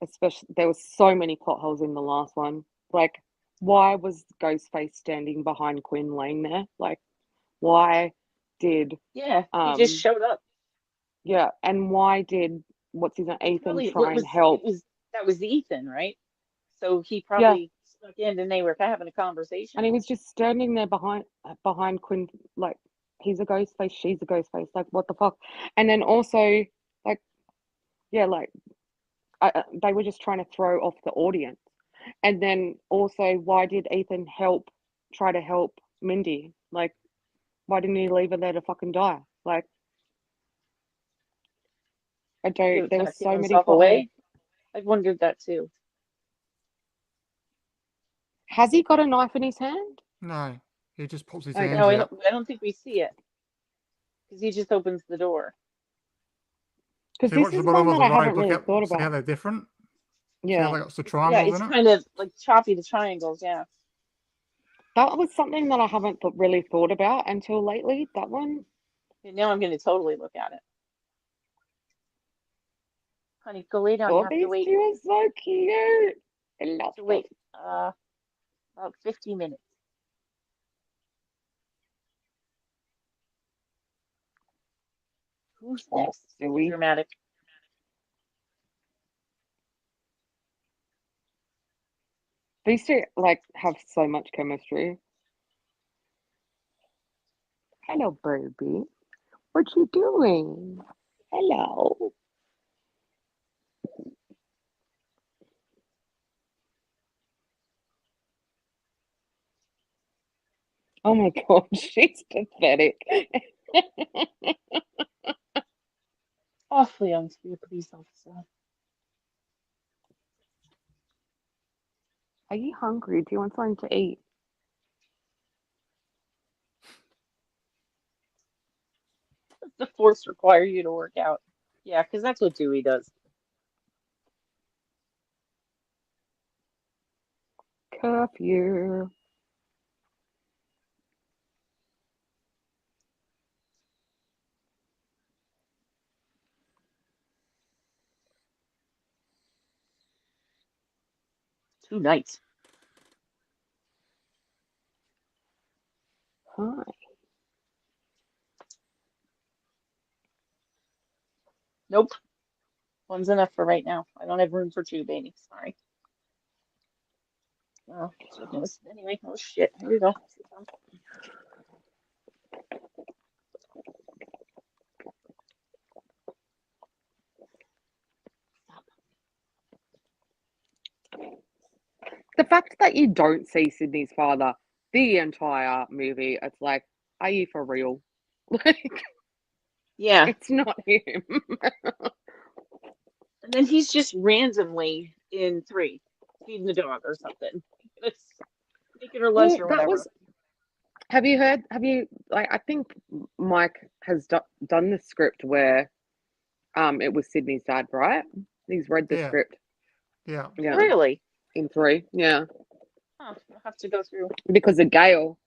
especially there was so many plot holes in the last one. Like, why was Ghostface standing behind Quinn Lane there? Like, why did Yeah, he just um showed up. yeah, and why did what's his name, It's Ethan, probably try and help? that was Ethan, right? So he Yeah, probably snuck in and they were having a and conversation. he was just standing there behind Quinn, like he's a ghost face, she's a ghost face, like what the fuck? And then also, like, yeah, like they were just trying to throw off the audience. And then also, why did Ethan try to help Mindy? Like, why didn't he leave her there to fucking die? Like, I He don't. was There were gonna give so many himself plot holes. away. I wondered that too. Has he got a knife in his hand? No, he just pops his Okay. hands No, out. I don't think we see it because he just opens the door. Because So you this watch the is bottom one of that the I haven't road, look really at, thought see how about. they're different. See how Yeah, they got the Yeah, triangles it's in it. kind of like choppy, the triangles. Yeah. that was something that I haven't really thought about until lately. That one. And now I'm going to totally look at it. Honey, go lay down. You Oh, have to these wait. two are so cute. I love To them. wait. About 50 minutes. Who's Oh, next? silly. Dramatic. These two like have so much chemistry. Hello, baby. What you doing? Hello. Oh my god, she's pathetic. Awfully young to be a police officer. Are you hungry? Do you want something to eat? Does the force require you to work out? Yeah, because that's what Dewey does. Curfew. Tonight. Hi. Nope. One's enough for right now. I don't have room for two, baby. Sorry. Oh, goodness. Anyway, oh shit. Here we go. The fact that you don't see Sydney's father the entire movie, it's like, are you for real? Like, Yeah. it's not him. And then he's just randomly in 3 feeding the dog or something. It's making her lunch Well, or that whatever. was. Have you like? I think Mike has done the script where, it was Sydney's dad, right? He's read the Yeah. script. Yeah. Yeah, Really? in 3. Yeah, Huh, I'll have to go through because of Gail.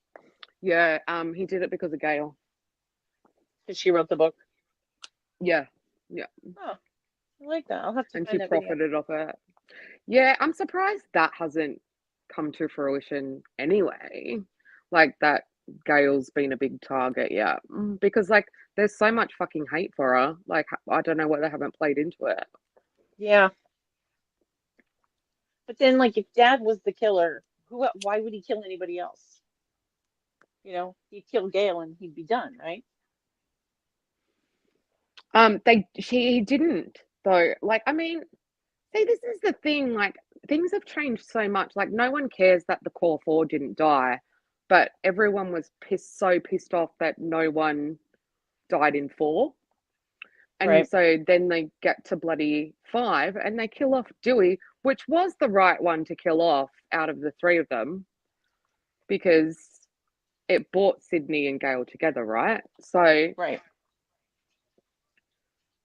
Yeah, he did it because of Gail. because she wrote the book. Yeah, Oh, I like that. I'll have to and she find that video. profited off it. Yeah, I'm surprised that hasn't come to fruition anyway. Like that Gail's been a big target, yeah. Because like there's so much fucking hate for her. Like I don't know why they haven't played into it. Yeah. But then, like, if Dad was the killer, why would he kill anybody else? You know, he'd kill Gail and he'd be done, right? He didn't though. Like I mean, see, this is the thing. Like things have changed so much. Like no one cares that the core 4 didn't die, but everyone was so pissed off that no one died in 4. And Right. so then they get to bloody 5 and they kill off Dewey, which was the right one to kill off out of the 3 of them because it brought Sydney and Gail together, right? So, Right.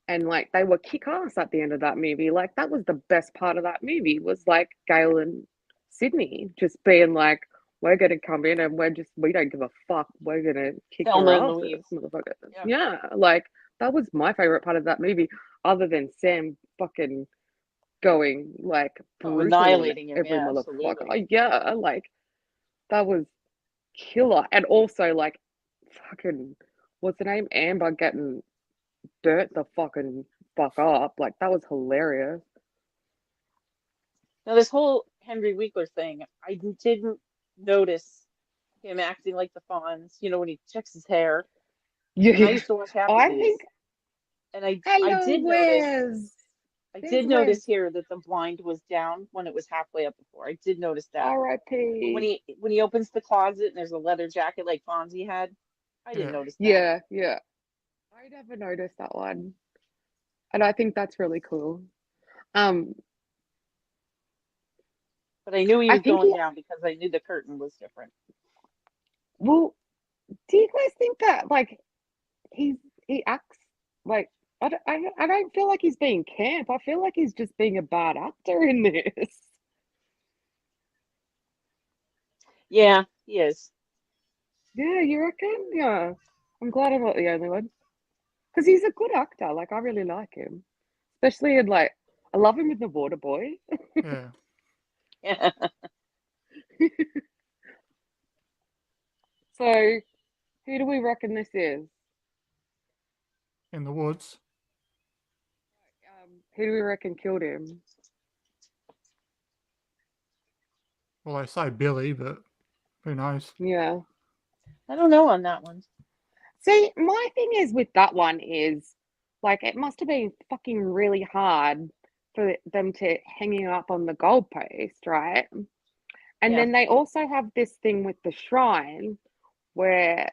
and like they were kick ass at the end of that movie. Like that was the best part of that movie was like Gail and Sydney just being like, we're going to come in and we don't give a fuck. We're going to kick Thelma your and asses, Louise. motherfucker. Yeah. Yeah, like that was my favorite part of that movie, other than Sam fucking going like Oh, brutal on annihilating him. every Yeah, motherfucker. absolutely. Yeah, like that was killer. And also like fucking what's the name? Amber getting burnt the fucking fuck up. Like that was hilarious. Now, this whole Henry Winkler thing, I didn't notice him acting like the Fonz, you know, when he checks his hair. And I Yeah. used to watch Happy I Days, think and I hello did notice. Wes. I There's did notice Wes. here that the blind was down when it was halfway up before. I did notice that. But R.I.P. when he opens the closet and there's a leather jacket like Fonzie had, I didn't Yeah. notice that. Yeah, yeah. I never noticed that one. And I think that's really cool. But I knew he I was think going down because I knew the curtain was different. well, do you guys think that like he acts like I don't feel like he's being camp. I feel like he's just being a bad actor in this. Yeah, he is. Yeah, you reckon? Yeah. I'm glad I'm not the only one. Because he's a good actor. Like I really like him. Especially in like I love him in The Water Boy. Yeah. Yeah. So who do we reckon this is? In the woods. Who do we reckon killed him? Well, they say Billy, but who knows? Yeah. I don't know on that one. See, my thing is with that one is like it must have been fucking really hard for them to hanging up on the goalpost, right? And Yeah. then they also have this thing with the shrine where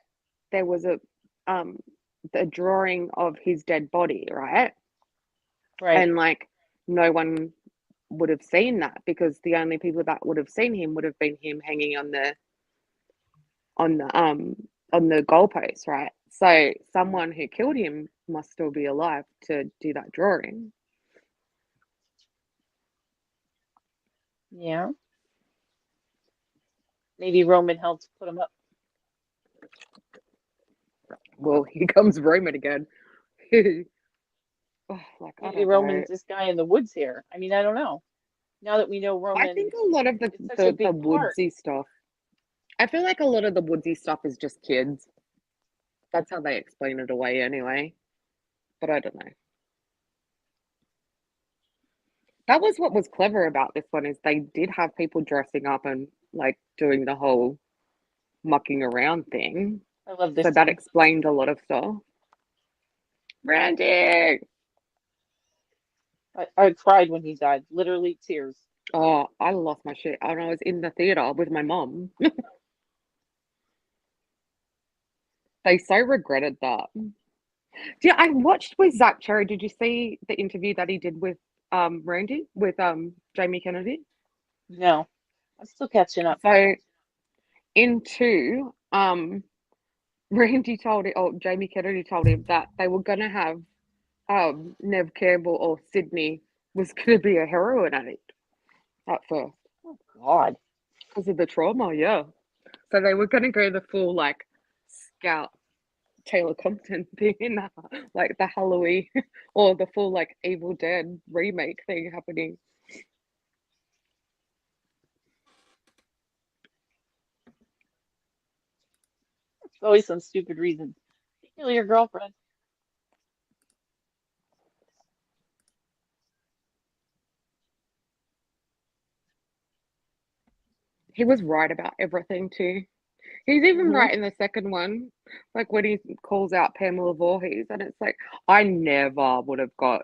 there was the drawing of his dead body, right? Right. And like no one would have seen that because the only people that would have seen him would have been him hanging on the goalpost, right? So someone who killed him must still be alive to do that drawing. Yeah. Maybe Roman helped put him up. Well, here comes Roman again. Oh, like I Maybe don't know. Roman's this guy in the woods here. I mean, I don't know. Now that we know I Roman think a lot of is such a the big part. woodsy stuff. I feel like a lot of the woodsy stuff is just kids. That's how they explain it away anyway. But I don't know. That was what was clever about this one is they did have people dressing up and like doing the whole mucking around thing. I love this So that scene. explained a lot of stuff. Randy! I cried when he died. Literally tears. Oh, I lost my shit. And I was in the theater with my mom. They so regretted that. Yeah, I watched with Zach Cherry. Did you see the interview that he did with Randy with Jamie Kennedy. No, I'm still catching up. So in two, Randy told it, or Jamie Kennedy told him that they were gonna have Nev Campbell or Sydney was gonna be a heroin addict at first Oh God. because of the trauma, yeah. So they were gonna go the full like Scout Taylor Compton thing, like the Halloween or the full like Evil Dead remake thing happening. It's always some stupid reason. Kill your girlfriend. He was right about everything too. He's even Hmm. right in the second one, like when he calls out Pamela Voorhees, and it's like I never would have got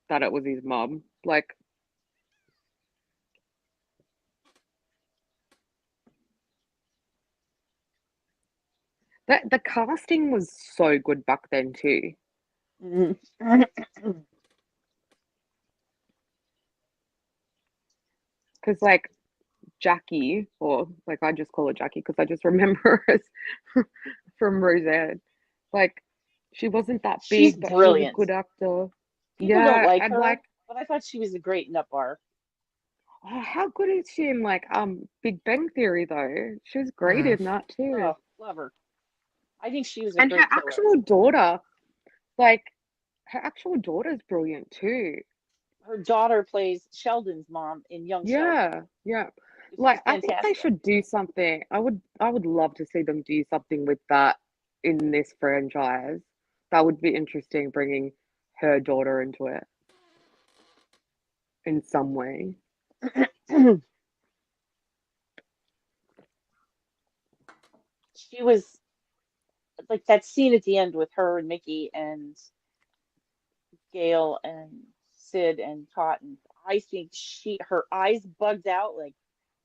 that it was his mum. Like that, the casting was so good back then too. Hmm. Because like Jackie, or like I just call her Jackie because I just remember her as from Roseanne. Like she wasn't that She's big, but she was a brilliant. good actor. People don't Yeah, like and her, like, but I thought she was great in Nut Bar. oh, how good is she in like Big Bang Theory though? She was great Mm. in that too. Oh, love her. I think she was a And her great killer. actual daughter, like her actual daughter's brilliant too. Her daughter plays Sheldon's mom in Young Sheldon. Yeah, yeah. She's Like I think they fantastic. should do something. I would love to see them do something with that in this franchise. That would be interesting, bringing her daughter into it in some way. She was like that scene at the end with her and Mickey and Gail and Sid and Cotton. I think her eyes bugged out, like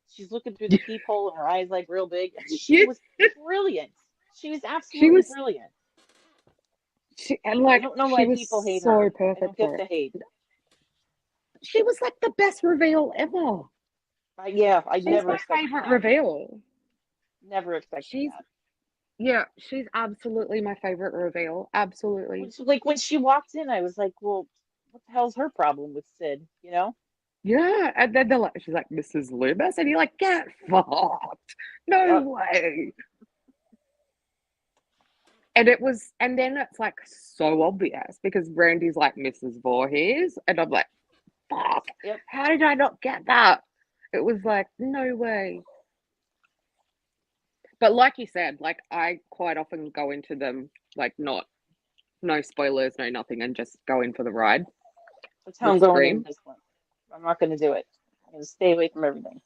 she's looking through the peephole and her eyes like real big. And she Yeah, was brilliant. She was she absolutely was brilliant. and I like don't know she why was people hate so her. I don't perfect get for the it. hate. She was like the best reveal ever. Yeah, I She's never my expected favorite that. reveal. Never expected She's that. Yeah, she's absolutely my favorite reveal. Absolutely. When she walked in, I was like, well, what the hell's her problem with Sid? You know? Yeah, and then she's like, Mrs. Loomis, and you're like, get fucked. No Yep. way. And then it's like so obvious because Randy's like Mrs. Voorhees, and I'm like, fuck, Yep. how did I not get that? It was like, no way. But like you said, like I quite often go into them like no spoilers, no nothing, and just go in for the ride That's how with I'm going into Scream. this one. I'm not going to do it. I'm going to stay away from everything.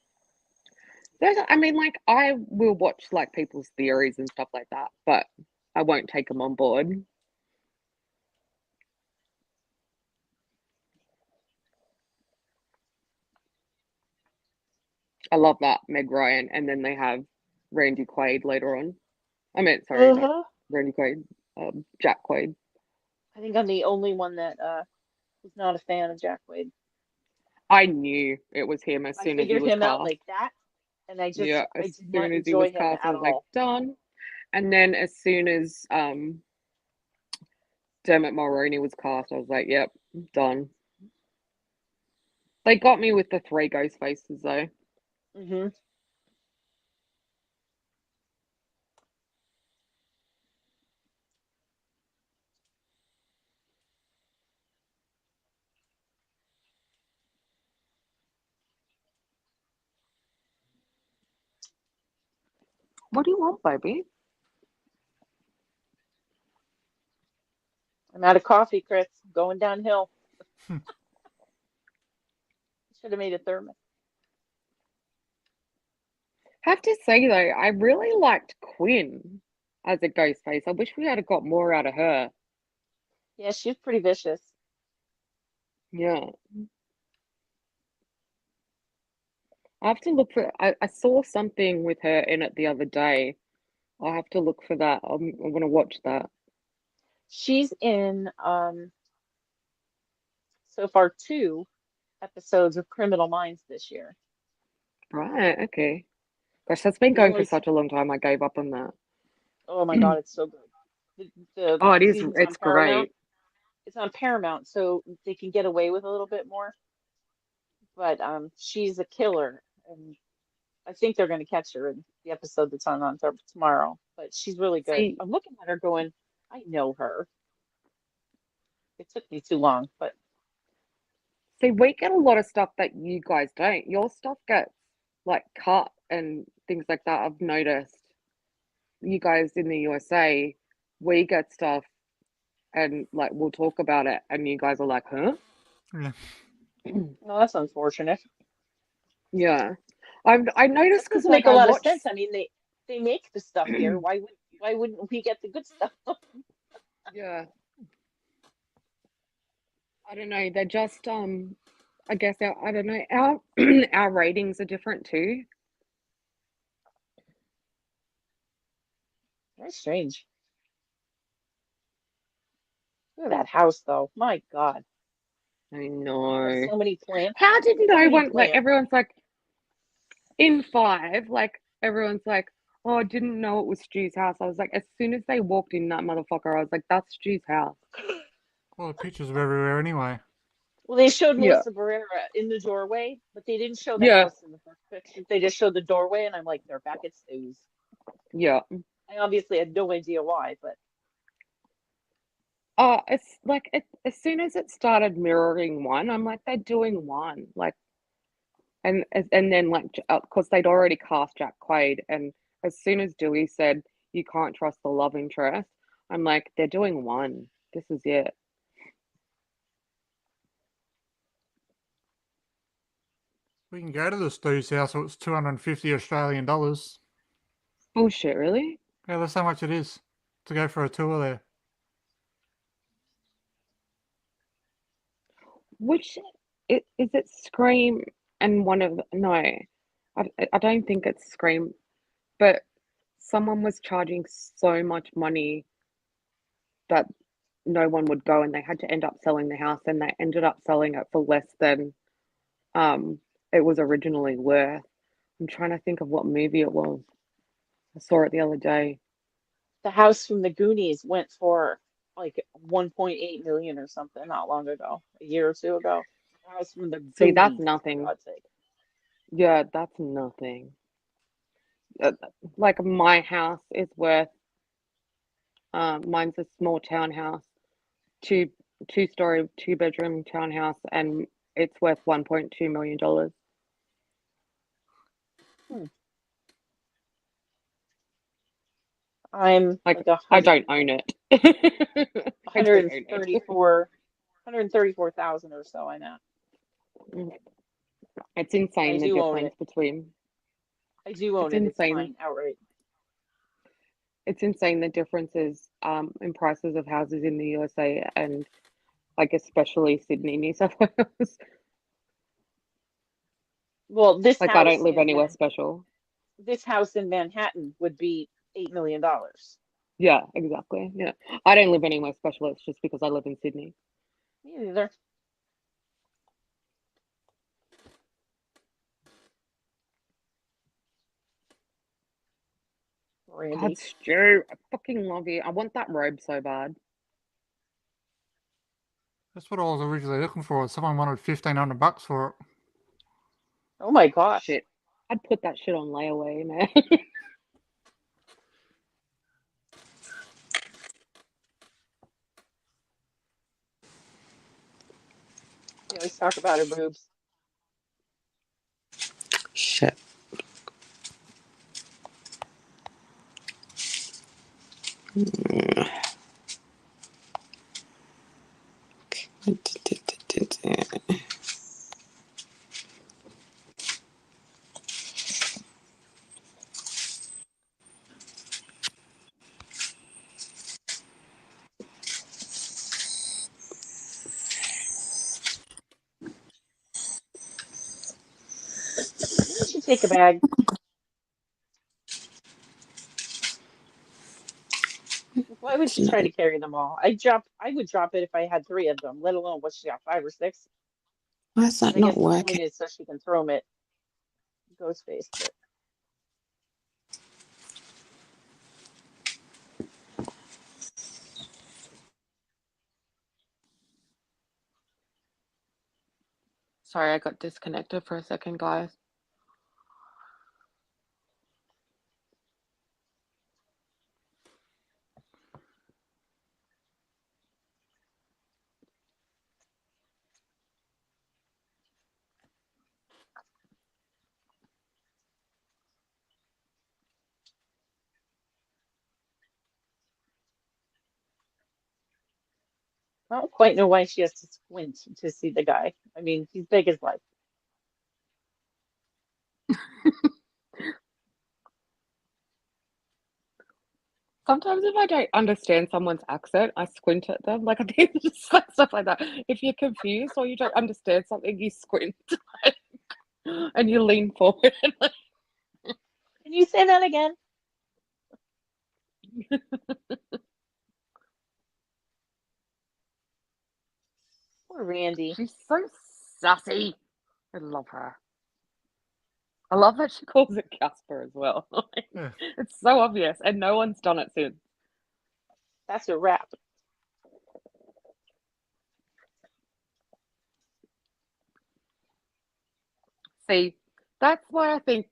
I mean, like I will watch like people's theories and stuff like that, but I won't take them on board. I love that Meg Ryan, and then they have Randy Quaid later on. I mean, sorry, not Uh-huh. Randy Quaid, Jack Quaid. I think I'm the only one that was not a fan of Jack Wade. I knew it was him as I soon as he figured was him out cast. like that, and Yeah, I as did not soon as he was enjoy him cast, I at was like, all. done. And then as soon as Dermot Mulroney was cast, I was like, yep, done. They got me with the three ghost faces though. Hmm. What do you want, baby? I'm out of coffee, Chris. Going downhill. Should have made a thermos. Have to say though, I really liked Quinn as a ghost face. I wish we had got more out of her. Yeah, she's pretty vicious. Yeah. I have to look for I saw something with her in it the other day. I'll have to look for that. I'm gonna watch that. She's in so far 2 episodes of Criminal Minds this year. Right, okay. Gosh, that's been There's going for only such a long time. I gave up on that. Oh my God, it's so good. The Oh, it is. season's on It's Paramount. great. It's on Paramount, so they can get away with a little bit more. But she's a killer, and I think they're going to catch her in the episode that's on tomorrow. But she's really good. See, I'm looking at her going, I know her. It took me too long, but see, we get a lot of stuff that you guys don't. Your stuff gets like cut and things like that. I've noticed. You guys in the USA, we get stuff and like we'll talk about it, and you guys are like, huh? Yeah. no, that's unfortunate. Yeah. I noticed That because doesn't like make a I lot of watched. sense. I mean, they make the stuff here. Why wouldn't we get the good stuff? Yeah. I don't know. They're just I guess I don't know. Our our ratings are different too. Very strange. Look at that house, though. My God, I they have know. so many plants. How did So no many one like plants. everyone's like in 5, like everyone's like, oh, I didn't know it was Stu's house. I was like, as soon as they walked in that motherfucker, I was like, that's Stu's house. Well, the pictures are everywhere anyway. Well, they showed Yeah. Melissa Barrera in the doorway, but they didn't show the Yeah. house in the first picture. They just showed the doorway, and I'm like, they're back at Stu's. Yeah. I obviously had no idea why, but It's like as soon as it started mirroring one, I'm like, they're doing one. Like, and then like, of course, they'd already cast Jack Quaid, and as soon as Dewey said you can't trust the love interest, I'm like, they're doing one. This is it. We can go to the Stu's house, so it's 250 Australian dollars. Bullshit, really? Yeah, that's how much it is to go for a tour there. Which is it Scream and one of no, I don't think it's Scream, but someone was charging so much money that no one would go, and they had to end up selling the house, and they ended up selling it for less than it was originally worth. I'm trying to think of what movie it was. I saw it the other day. the house from the Goonies went for like 1.8 million or something not long ago, a year or two ago. The house from the See, that's Goonies, for nothing. God's sake. Yeah, that's nothing. Like my house is worth. Mine's a small townhouse, two-story, two-bedroom townhouse, and it's worth $1.2 million. Hmm. I'm Like, like I don't own it. I don't own it. 134,000 or so I'm at. It's But I insane the do own difference it. between. I do own It's it. It's insane. mine outright. It's insane the differences in prices of houses in the USA and like especially Sydney, New South Wales. Well, Like I don't live anywhere special. this house in Manhattan would be $8 million. Yeah, exactly. Yeah. I don't live anywhere special. It's just because I live in Sydney. Me neither. God, Randy. Stu, I fucking love you. I want that robe so bad. That's what I was originally looking for. Someone wanted $1,500 for it. Oh my gosh. Shit. I'd put that shit on layaway, man. You always talk about her boobs. Shit. Didn't you take a bag? Why would just try to carry them all. I would drop it if I had 3 of them, let alone what she got, 5 or 6. Why is that I not guess the point working? is so she can throw them at Ghostface. But Sorry, I got disconnected for a second, guys. I don't quite know why she has to squint to see the guy. I mean, he's big as life. Sometimes if I don't understand someone's accent, I squint at them. Like I think it's just like stuff like that. If you're confused or you don't understand something, you squint and you lean forward. Can you say that again? Poor Randy. She's so sassy. I love her. I love that she calls it Casper as well. Yeah. It's so obvious, and no one's done it since. That's a wrap. See, that's why I think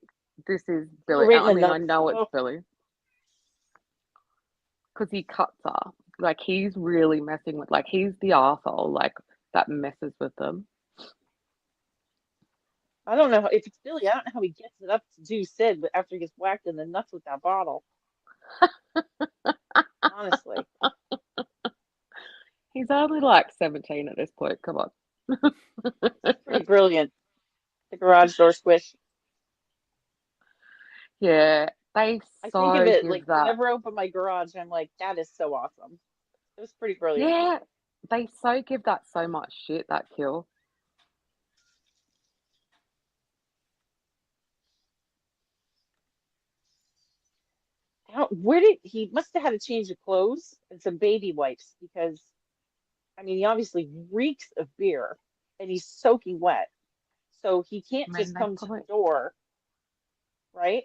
this is You're Billy. right in I the mean, I nuts. know it's Oh, Billy because he cuts her. Like he's really messing with. Like he's the arsehole. Like that messes with them. I don't know if it's Billy. I don't know how he gets it up to do Sid, but after he gets whacked in the nuts with that bottle. Honestly, He's only like 17 at this point. Come on. it's pretty brilliant. The garage door squish. Yeah, they I think so of it give like that. whenever I open my garage, I'm like, that is so awesome. It was pretty brilliant. Yeah, they so give that so much shit, that kill. Where did he must have had a change of clothes and some baby wipes because I mean he obviously reeks of beer and he's soaking wet. So he can't I mean, just they come to probably. the door, right?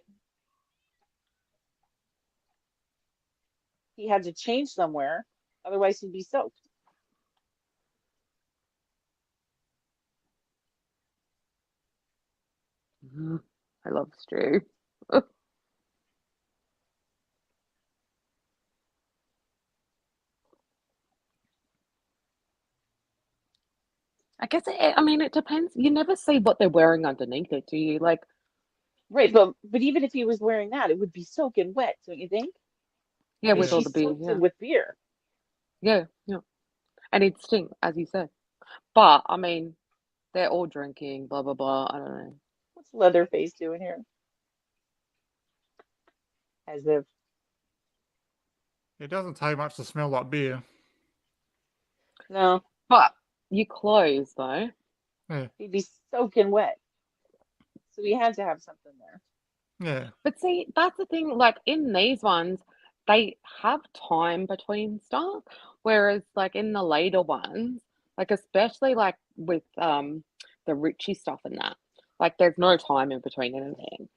He had to change somewhere, otherwise he'd be soaked. I love Stu. I guess I mean it depends. You never see what they're wearing underneath it, do you? Like, Right, but even if he was wearing that, it would be soaking wet, don't you think? I yeah, mean, with all she the beer, soaked yeah, him with beer. yeah, yeah, and it'd stink, as you said. But I mean, they're all drinking, blah blah blah. I don't know. What's Leatherface doing here? As if It doesn't take much to smell like beer. no, But you clothes though. Yeah. he'd be soaking wet. So he had to have something there. Yeah. But see, that's the thing. Like in these ones, they have time between stuff, whereas like in the later ones, like especially like with the Richie stuff and that, like there's no time in between anything.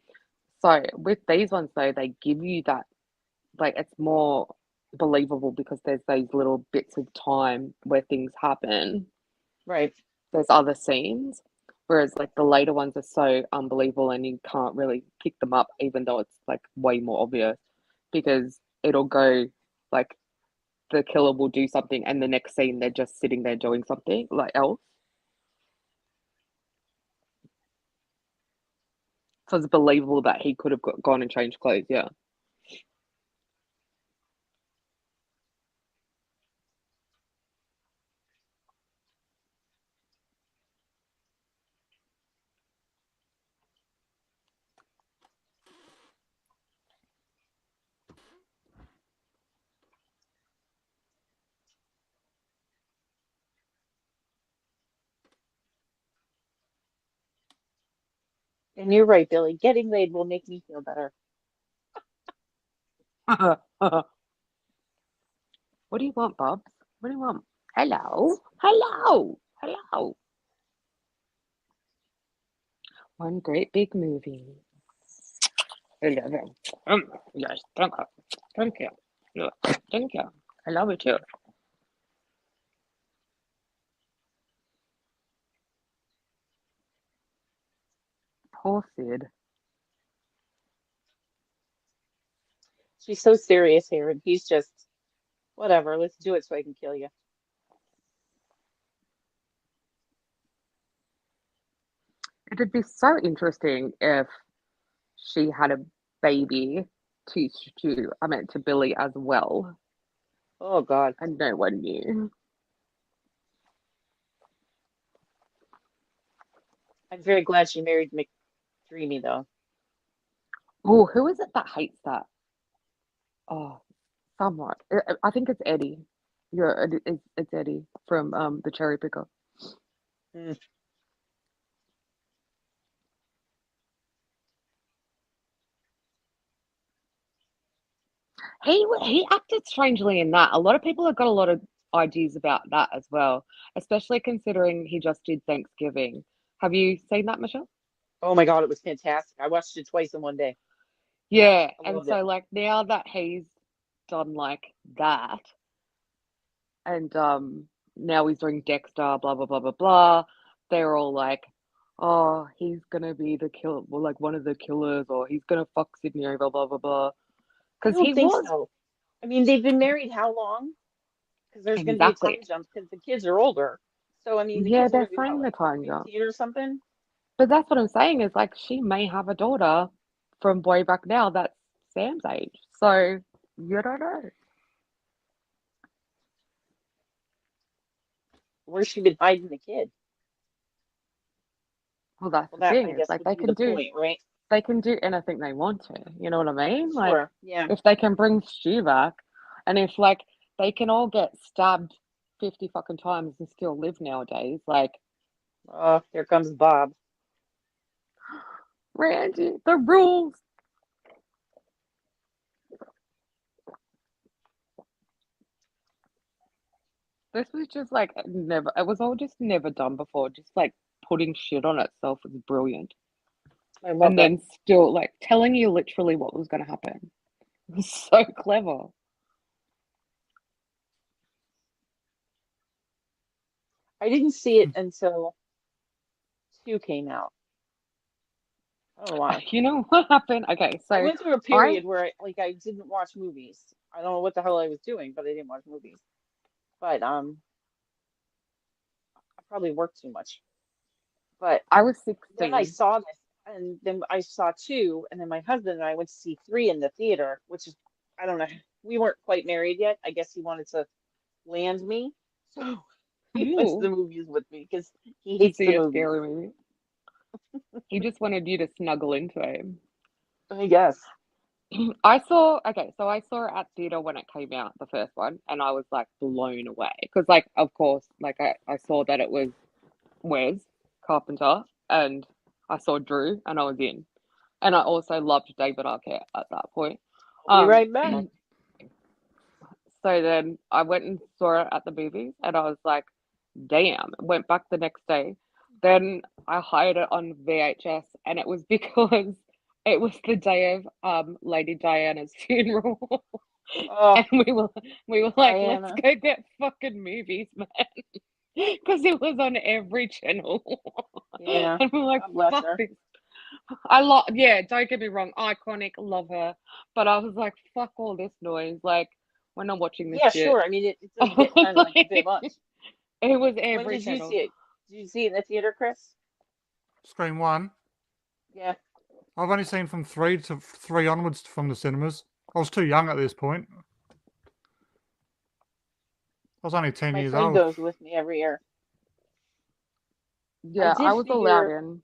So with these ones though, they give you that like it's more believable because there's those little bits of time where things happen. Right. There's other scenes. Whereas like the later ones are so unbelievable and you can't really pick them up even though it's like way more obvious because it'll go like the killer will do something and the next scene they're just sitting there doing something like else. So it's believable that he could have gone and changed clothes, yeah. And you're right, Billy. Getting laid will make me feel better. What do you want, Bobs? What do you want? Hello, hello, hello. One great big movie. I love it. Yes, thank you. Thank you. Yeah, thank you. I love it too. Poor Sid. She's so serious here, and he's just, whatever, let's do it so I can kill you. It'd be so interesting if she had a baby to Stu, I meant to Billy as well, Oh God. and no one knew. I'm very glad she married McDreamy, though. Oh, who is it that hates that? Oh, somewhat. I think it's Eddie. Yeah, it's Eddie from the Cherry Picker. Mm. He acted strangely in that. A lot of people have got a lot of ideas about that as well, especially considering he just did Thanksgiving. Have you seen that, Michelle? Oh my God, it was fantastic. I watched it twice in one day. Yeah, I and loved it. so like now that he's done like that, and now he's doing Dexter, blah blah blah blah blah. They're all like, oh, he's gonna be the kill, well, like one of the killers, or he's gonna fuck Sydney over, blah blah blah. I Because don't he think was so. I mean, they've been married how long? Because there's going to be a time exactly. jump because the kids are older. So, I mean, the Yeah, kids are they're going to be what, saying the like time jump, 15 or something? but that's what I'm saying is like she may have a daughter from way back now that's Sam's age. So you don't know. Where's she been hiding the kid? Well, that's Well, the that, thing. I It's guess, like would be the point, right? they can do anything they want to. You know what I mean? Like Sure. Yeah. if they can bring Stu back, and if like they can all get stabbed 50 fucking times and still live nowadays, like Oh, here comes Bob. Randy, the rules. This was just like never. It was all just never done before. Just like putting shit on itself was brilliant, I love and that. then still like telling you literally what was going to happen. It was so clever. I didn't see it until 2 came out. I don't know why. You know what happened? Okay, I so went through a I period where I didn't watch movies. I don't know what the hell I was doing, but I didn't watch movies. But I probably worked too much. But I was then I 16. saw this, and then I saw 2, and then my husband and I went to see 3 in the theater, which is, I don't know, we weren't quite married yet. I guess he wanted to land me, so he went to the Ooh, movies with me because he to hates the see a movies. scary movie. He just wanted you to snuggle into him. I guess. I saw it at theater when it came out, the first one, and I was like blown away. Because, like, of course, like I saw that it was Wes Carpenter, and I saw Drew, and I was in. And I also loved David Arquette at that point. I'll be Um, right back. so then I went and saw it at the movies, and I was like, damn. Went back the next day. Then I hired it on VHS, and it was because it was the day of Lady Diana's funeral. Oh, And we were like, let's Diana. go get fucking movies, man. Because it was on every channel. Yeah. And we're like, God bless fuck her. this. I love, yeah, don't get me wrong, iconic, love her. But I was like, fuck all this noise. Like, we're not watching this Yeah, shit. sure. I mean, it does get kind of like a bit much. It was When every did you see channel. it? Did you see it in the theater, Chris? Screen one. Yeah. I've only seen from 3 onwards from the cinemas. I was too young at this point. I was only 10 My years friend old. goes with me every year. I Yeah, I did was allowed figure, in.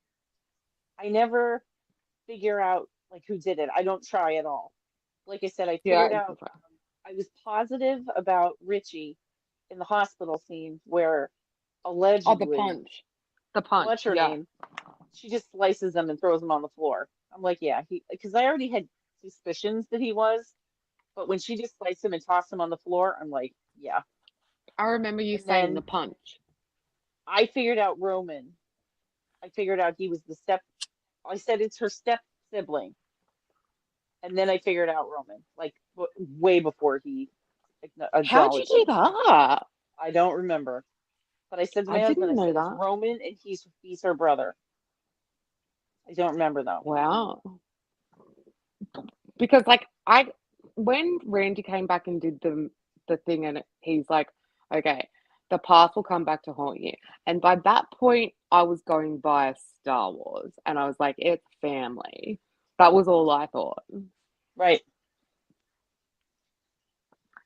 I never figure out like who did it. I don't try at all. Like I said, I Yeah, figured out, I was positive about Richie in the hospital scene where oh, the allegedly, punch. The punch, what's her yeah. name? She just slices him and throws him on the floor. I'm like, yeah, because I already had suspicions that he was, but when she just sliced him and tossed him on the floor, I'm like, Yeah. I remember you And saying the then punch. I figured out Roman. I figured out he was the step. I said it's her step sibling, and then I figured out Roman, like way before he How'd you acknowledged do him. that? I don't remember, but I said to I my husband, didn't I know said it's that. Roman, and he's her brother. I don't remember though. Wow. Because like when Randy came back and did the thing and he's like, okay, the past will come back to haunt you. And by that point I was going by Star Wars and I was like, it's family. That was all I thought. Right.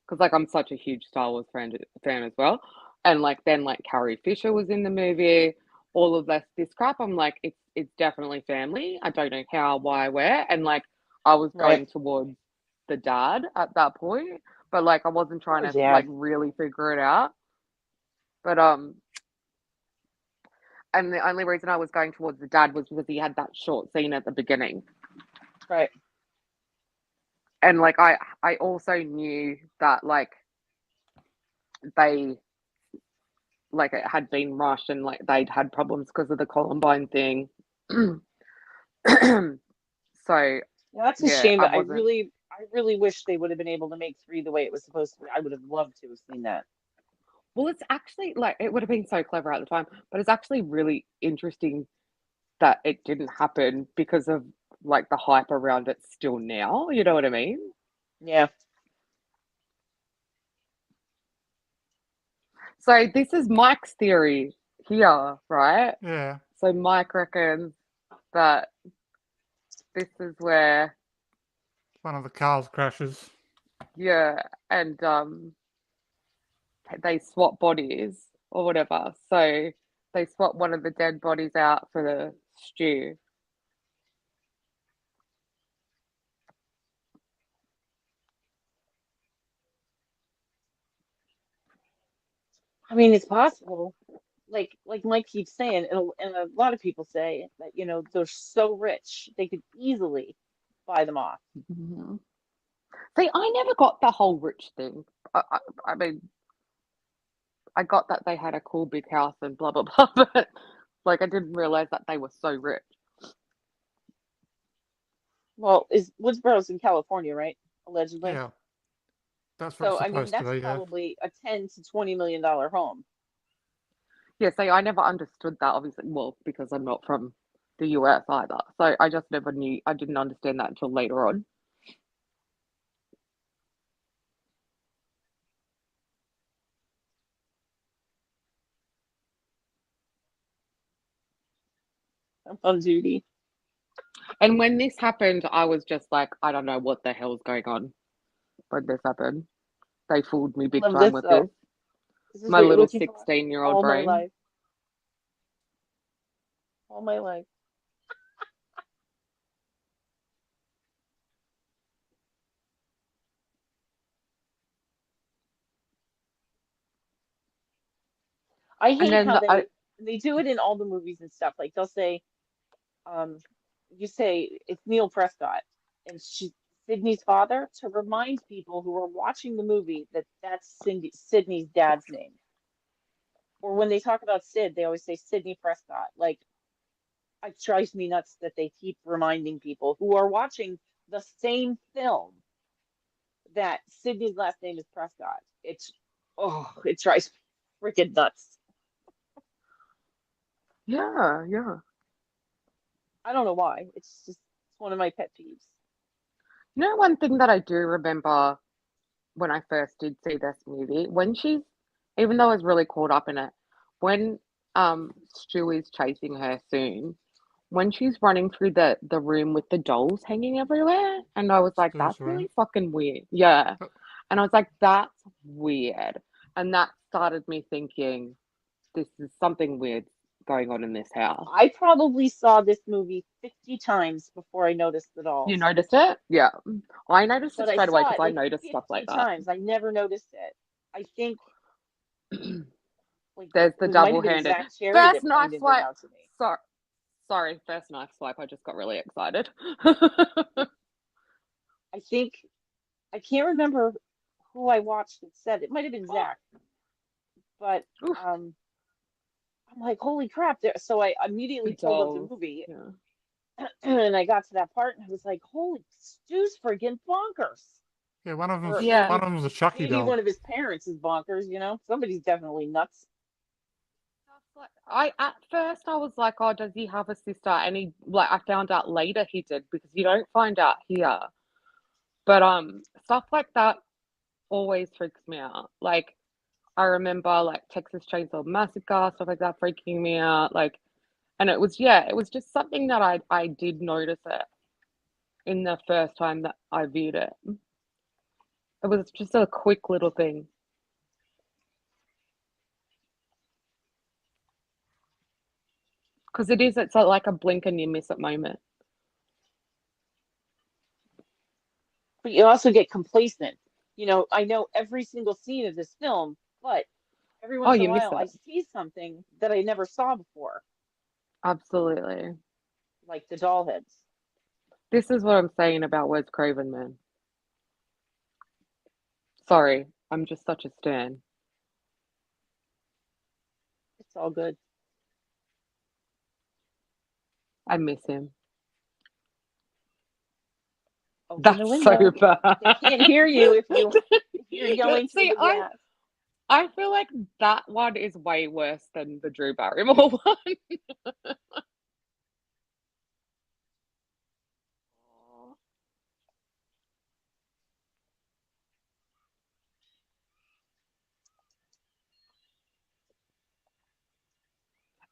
Because like I'm such a huge Star Wars fan as well. And like then like Carrie Fisher was in the movie, all of this crap. I'm like, it's definitely family. I don't know how, why, where. And like I was Right. going towards the dad at that point, but like I wasn't trying Poor to like dad. really figure it out. But and the only reason I was going towards the dad was because he had that short scene at the beginning. Right. And like I also knew that like they like it had been rushed and like they'd had problems because of the Columbine thing. So Yeah, that's a yeah, shame. I I wasn't. really wish they would have been able to make three the way it was supposed to be. I would have loved to have seen that. Well, it's actually like it would have been so clever at the time, but it's actually really interesting that it didn't happen because of like the hype around it still now. You know what I mean? Yeah. So this is Mike's theory here, right? Yeah. So Mike reckons that this is where, One of the cars crashes. yeah, and they swap bodies or whatever. So they swap one of the dead bodies out for the stew. I mean, it's possible. Like Mike keeps saying, and a lot of people say that, they're so rich they could easily buy them off. Mhm. See, I never got the whole rich thing. I mean, I got that they had a cool big house and blah blah blah, but like I didn't realize that they were so rich. Well, is Woodsboro's in California, right? Allegedly. Yeah. That's what it's So I mean, supposed to that's be, yeah. probably a 10 to $20 million home. Yeah, see, I never understood that, obviously, well, because I'm not from the US either. So I just never knew, I didn't understand that until later on. I'm on duty. And when this happened, I was just like, I don't know what the hell's going on when this happened. They fooled me I big love time this with though. this. This is My what you're little looking for 16-year-old all my brain. life. All my life. I And hate then how the, they do it in all the movies and stuff. Like they'll say, um, you say it's Neil Prescott, and Sydney's father, to remind people who are watching the movie that that's Sydney's dad's name. Or when they talk about Sid, they always say Sydney Prescott. Like it drives me nuts that they keep reminding people who are watching the same film that Sydney's last name is Prescott. It drives me freaking nuts. yeah. I don't know why. It's one of my pet peeves. You know, one thing that I do remember when I first did see this movie, even though I was really caught up in it, when Stewie's chasing her soon, when she's running through the room with the dolls hanging everywhere, and I was like, Stu's that's room. really fucking weird. Yeah. Oh, And I was like, that's weird. And that started me thinking, this is something weird going on in this house. I probably saw this movie 50 times before I noticed the You dolls. noticed it? Yeah. I noticed it But I straight away saw because it I like noticed stuff like 50 that. times. I never noticed it. I think like There's the it might have been double-handed. Zach Cherry First that knife pointed it swipe. out to me. Sorry, first knife swipe. I just got really excited. I think I can't remember who I watched that said it might have been Zach, but Oof. I'm like, holy crap! There. So I The immediately pulled up the dolls. movie, Yeah. and I got to that part, and I was like, holy Stu's freaking bonkers. Yeah, one of Or them's Yeah. one of them's a Chucky maybe doll. one of his parents is bonkers. Somebody's definitely nuts. At first I was like, oh, does he have a sister? And I found out later he did, because you don't find out here. But stuff like that always freaks me out. Like, I remember like Texas Chainsaw Massacre, stuff like that freaking me out. Like, and it was just something that I did notice it in the first time that I viewed it. It was just a quick little thing. Because it's like a blink and you miss it moment. But you also get complacent. I know every single scene of this film, but every Oh, once in a you miss while I it. see something that I never saw before, Absolutely. like the doll heads. This is what I'm saying about Wes Craven, man. Sorry, I'm just such a stan. It's all good. I miss him. Open That's the so window. bad. They can't hear you if you're yelling through See, the glass. I feel like that one is way worse than the Drew Barrymore one.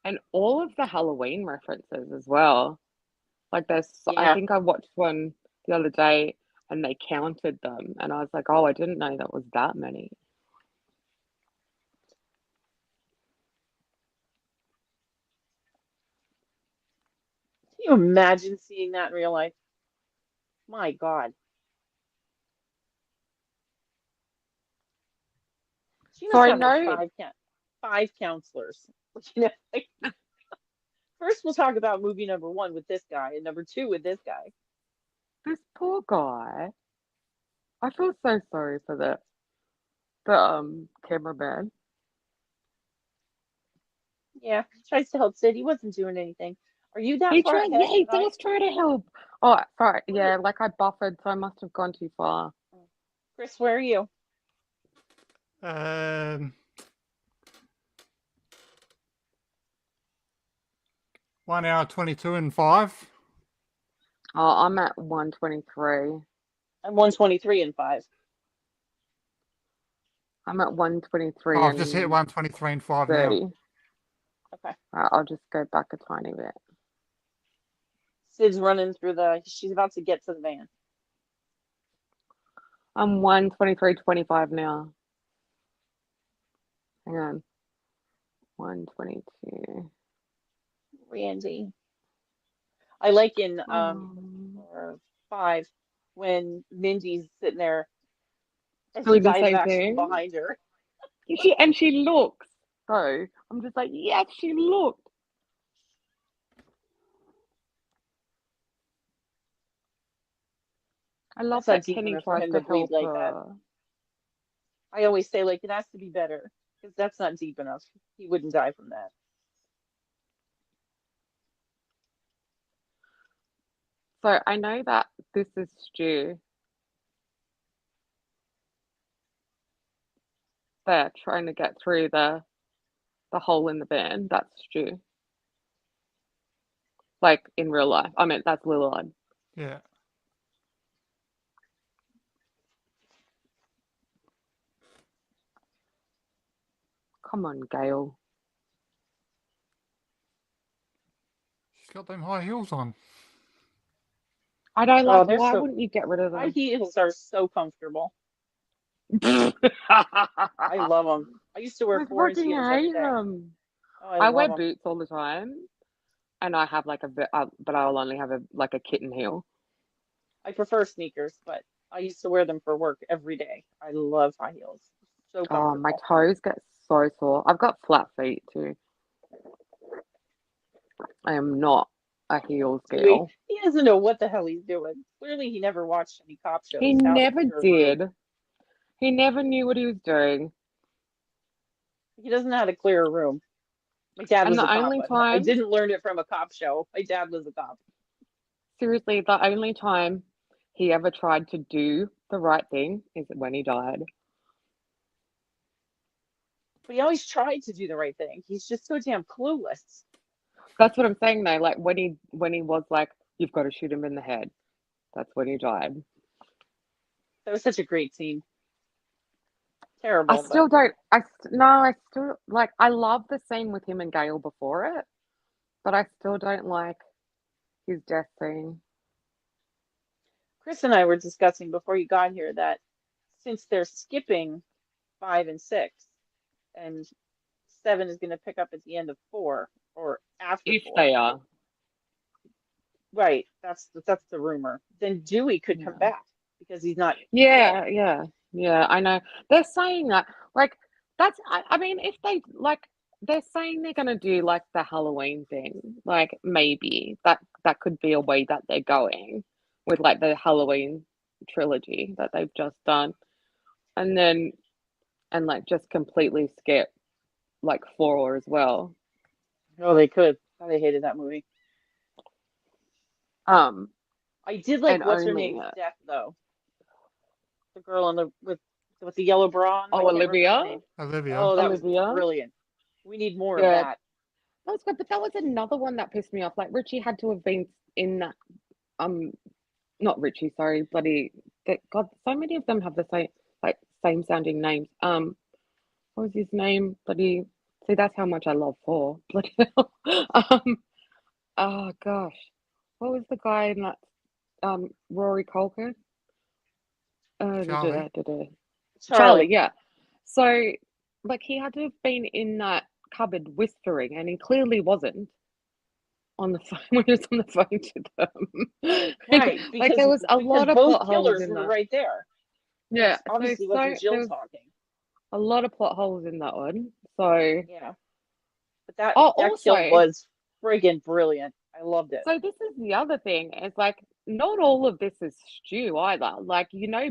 And all of the Halloween references as well. Like I Yeah. think I watched one the other day and they counted them, and I was like, oh, I didn't know that was that many. Can you imagine seeing that in real life? My God. She So must I have like know five counselors. Like, first we'll talk about movie number one with this guy and number two with this guy. this poor guy. I feel so sorry for the cameraman. Yeah, he tries to help Sid. He wasn't doing anything. Are you that far ahead? He does try to help. Oh, sorry. Yeah, like I buffered, so I must have gone too far. Chris, where are you? 1 hour 22 and 5. Oh, I'm at 123. I'm 123 and 5. I'm at 123 I've just hit and 123 and 5 now. 30. Okay. Right, I'll just go back a tiny bit. Sid's running through she's about to get to the van. I'm 123.25 now. Hang on. 122. Randy. I like in Um, or 5 when Mindy's sitting there and the doing the guy's same actually thing. behind her. She looks. So I'm just like, yes, she looked. I love That's not that deep Kenny enough for tries him to to breathe help like that. her. I always say like it has to be better because that's not deep enough. He wouldn't die from that. So I know that this is Stu. They're trying to get through the hole in the van. That's Stu. Like in real life. I mean, that's Lillard. Yeah. Come on, Gail. She's got them high heels on. I don't Oh, like. they're Why so wouldn't you get rid of high them? heels are so comfortable. I I love them. I used to wear 4-inch fucking heels every hate day. them. Oh, I love wear them. boots all the time, and I have like but I'll only have a kitten heel. I prefer sneakers, but I used to wear them for work every day. I love high heels. So Oh, my comfortable. toes get so sore. I've got flat feet too. I am not a heels girl. He doesn't know what the hell he's doing. Clearly, he never watched any cop shows. He How never you're a group. did. He never knew what he was doing. He doesn't know how to clear a room. My dad And was a the cop. only I time, didn't learn it from a cop show. My dad was a cop. seriously, the only time he ever tried to do the right thing is when he died. But he always tried to do the right thing. He's just so damn clueless. That's what I'm saying though. Like when he was like, "You've got to shoot him in the head." That's when he died. That was such a great scene. I Terrible, but still don't. I still like. I love the scene with him and Gail before it, but I still don't like his death scene. Chris and I were discussing before you got here that since they're skipping 5 and 6, and 7 is going to pick up at the end of 4 or after If 4. they are, Right, that's the rumor. Then Dewey could come yeah, back because he's not dead. yeah. I know they're saying that. Like that's. I mean, if they like, they're saying they're gonna do like the Halloween thing. Like maybe that could be a way that they're going with like the Halloween trilogy that they've just done, and then and like just completely skip like 4 as well. Oh, they could. God, I hated that movie. Um, I did like and what's her only name's death though. The girl on the with the yellow bra on. I can't remember her Olivia, name. Olivia. Oh, that was Olivia. brilliant. We need more of Yeah, that. that was good, but that was another one that pissed me off. Like Richie had to have been in that. Not Richie, sorry, bloody. God, so many of them have the same sounding names. What was his name? Bloody. See, that's how much I love 4. Bloody hell. Oh gosh, what was the guy in that? Rory Culkin. Charlie. Charlie, Charlie. yeah. So, like, he had to have been in that cupboard whispering, and he clearly wasn't on the phone when he was on the phone to them. Right, Like, there was a lot of both plot holes killers in were that. right there. Yeah, It obviously wasn't there Jill was talking. a lot of plot holes in that one. So, Yeah, but that oh, that kill also, was friggin' brilliant. I loved it. so this is the other thing. It's like not all of this is Stu either. Like,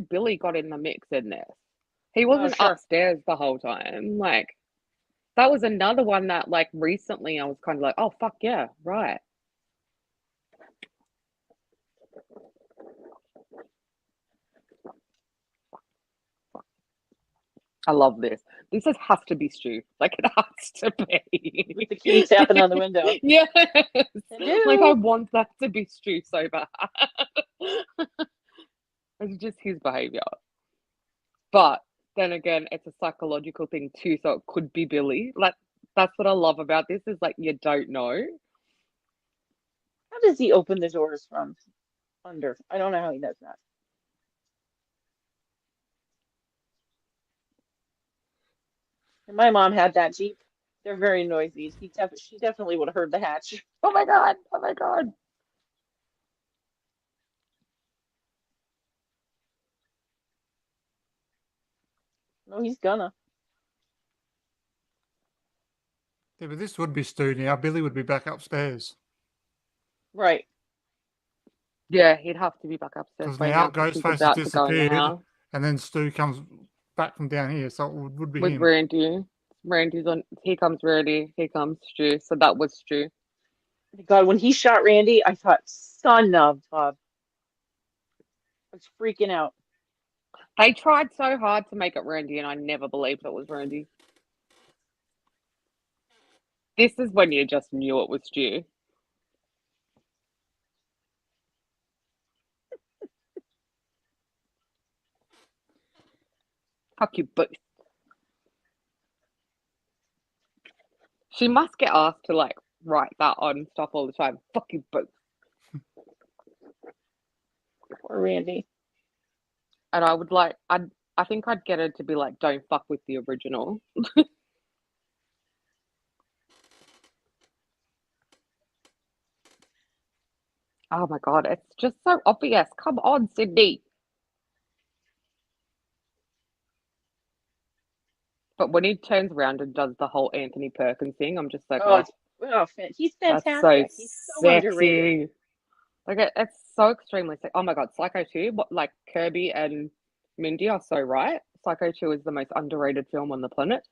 Billy got in the mix in this. He Oh, wasn't sure. upstairs the whole time. Like, that was another one that, like, recently I was kind of like, oh, fuck yeah, right. I love this. This has to be Stu. Like, it has to be. With the key tapping on the window. Yes. Hello. Like, I want that to be Stu so bad. It's just his behavior. But then again, it's a psychological thing too, so it could be Billy. Like, that's what I love about this is like you don't know. How does he open the doors from under? I don't know how he does that. And my mom had that Jeep. They're very noisy. She definitely would have heard the hatch. Oh my god! Oh my god! No, he's gonna. Yeah, but this would be Stu now. Billy would be back upstairs. Right. Yeah, he'd have to be back upstairs Because by now now because he's Ghostface has about to go in the disappeared, house and then Stu comes back from down here, so it would be with him. Randy. Randy's on. Here comes Randy. Here comes Stu. So that was Stu. God, when he shot Randy, I thought, son of Bob. I was freaking out. They tried so hard to make it Randy, and I never believed it was Randy. This is when you just knew it was Stu. Fuck you both. She must get asked to like write that on stuff all the time. Fuck you both. Poor Randy. And I think I'd get her to be like, don't fuck with the original. Oh my god, it's just so obvious. Come on, Sydney. But when he turns around and does the whole Anthony Perkins thing, I'm just like, Oh, oh, he's that's so fantastic. He's so underrated. sexy. Like it's so extremely sexy. Oh my god, Psycho 2, like Kirby and Mindy are so right. Psycho 2 is the most underrated film on the planet?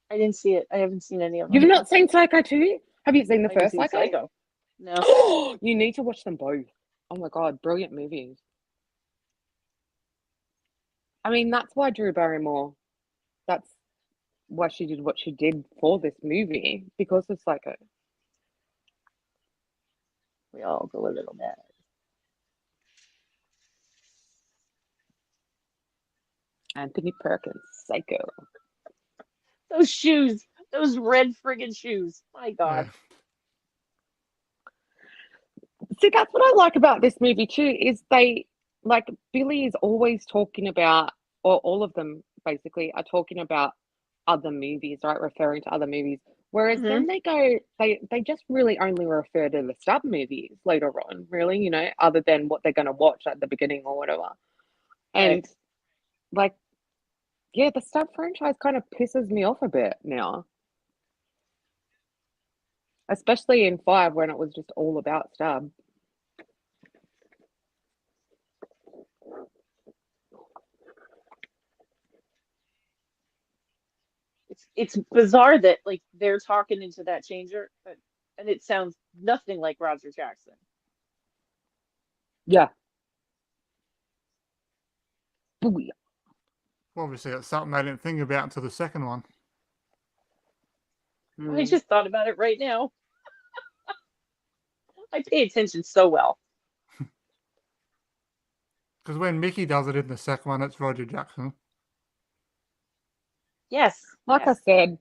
I didn't see it. I haven't seen any of You've them. not seen Psycho 2? Have you seen the I haven't first seen Psycho? Psycho. No. You need to watch them both. Oh my God, brilliant movies. I mean, that's why Drew Barrymore, that's why she did what she did for this movie, because of Psycho. We all go a little mad. Anthony Perkins, Psycho. Those shoes, those red friggin' shoes. My God. Yeah. See, that's what I like about this movie too, is they, like, Billy is always talking about, or all of them basically are talking about other movies, right? Referring to other movies. Whereas then they go, they just really only refer to the Stub movies later on, really, you know, other than what they're going to watch at the beginning or whatever. And like, yeah, the Stub franchise kind of pisses me off a bit now. Especially in 5 when it was just all about Stub. It's bizarre that like they're talking into that changer, and it sounds nothing like Roger Jackson. Yeah. Booyah. Obviously, it's something I didn't think about until the second one. I just thought about it right now. I pay attention so well. Because when Mickey does it in the second one, it's Roger Jackson. Yes. Like yes. I said,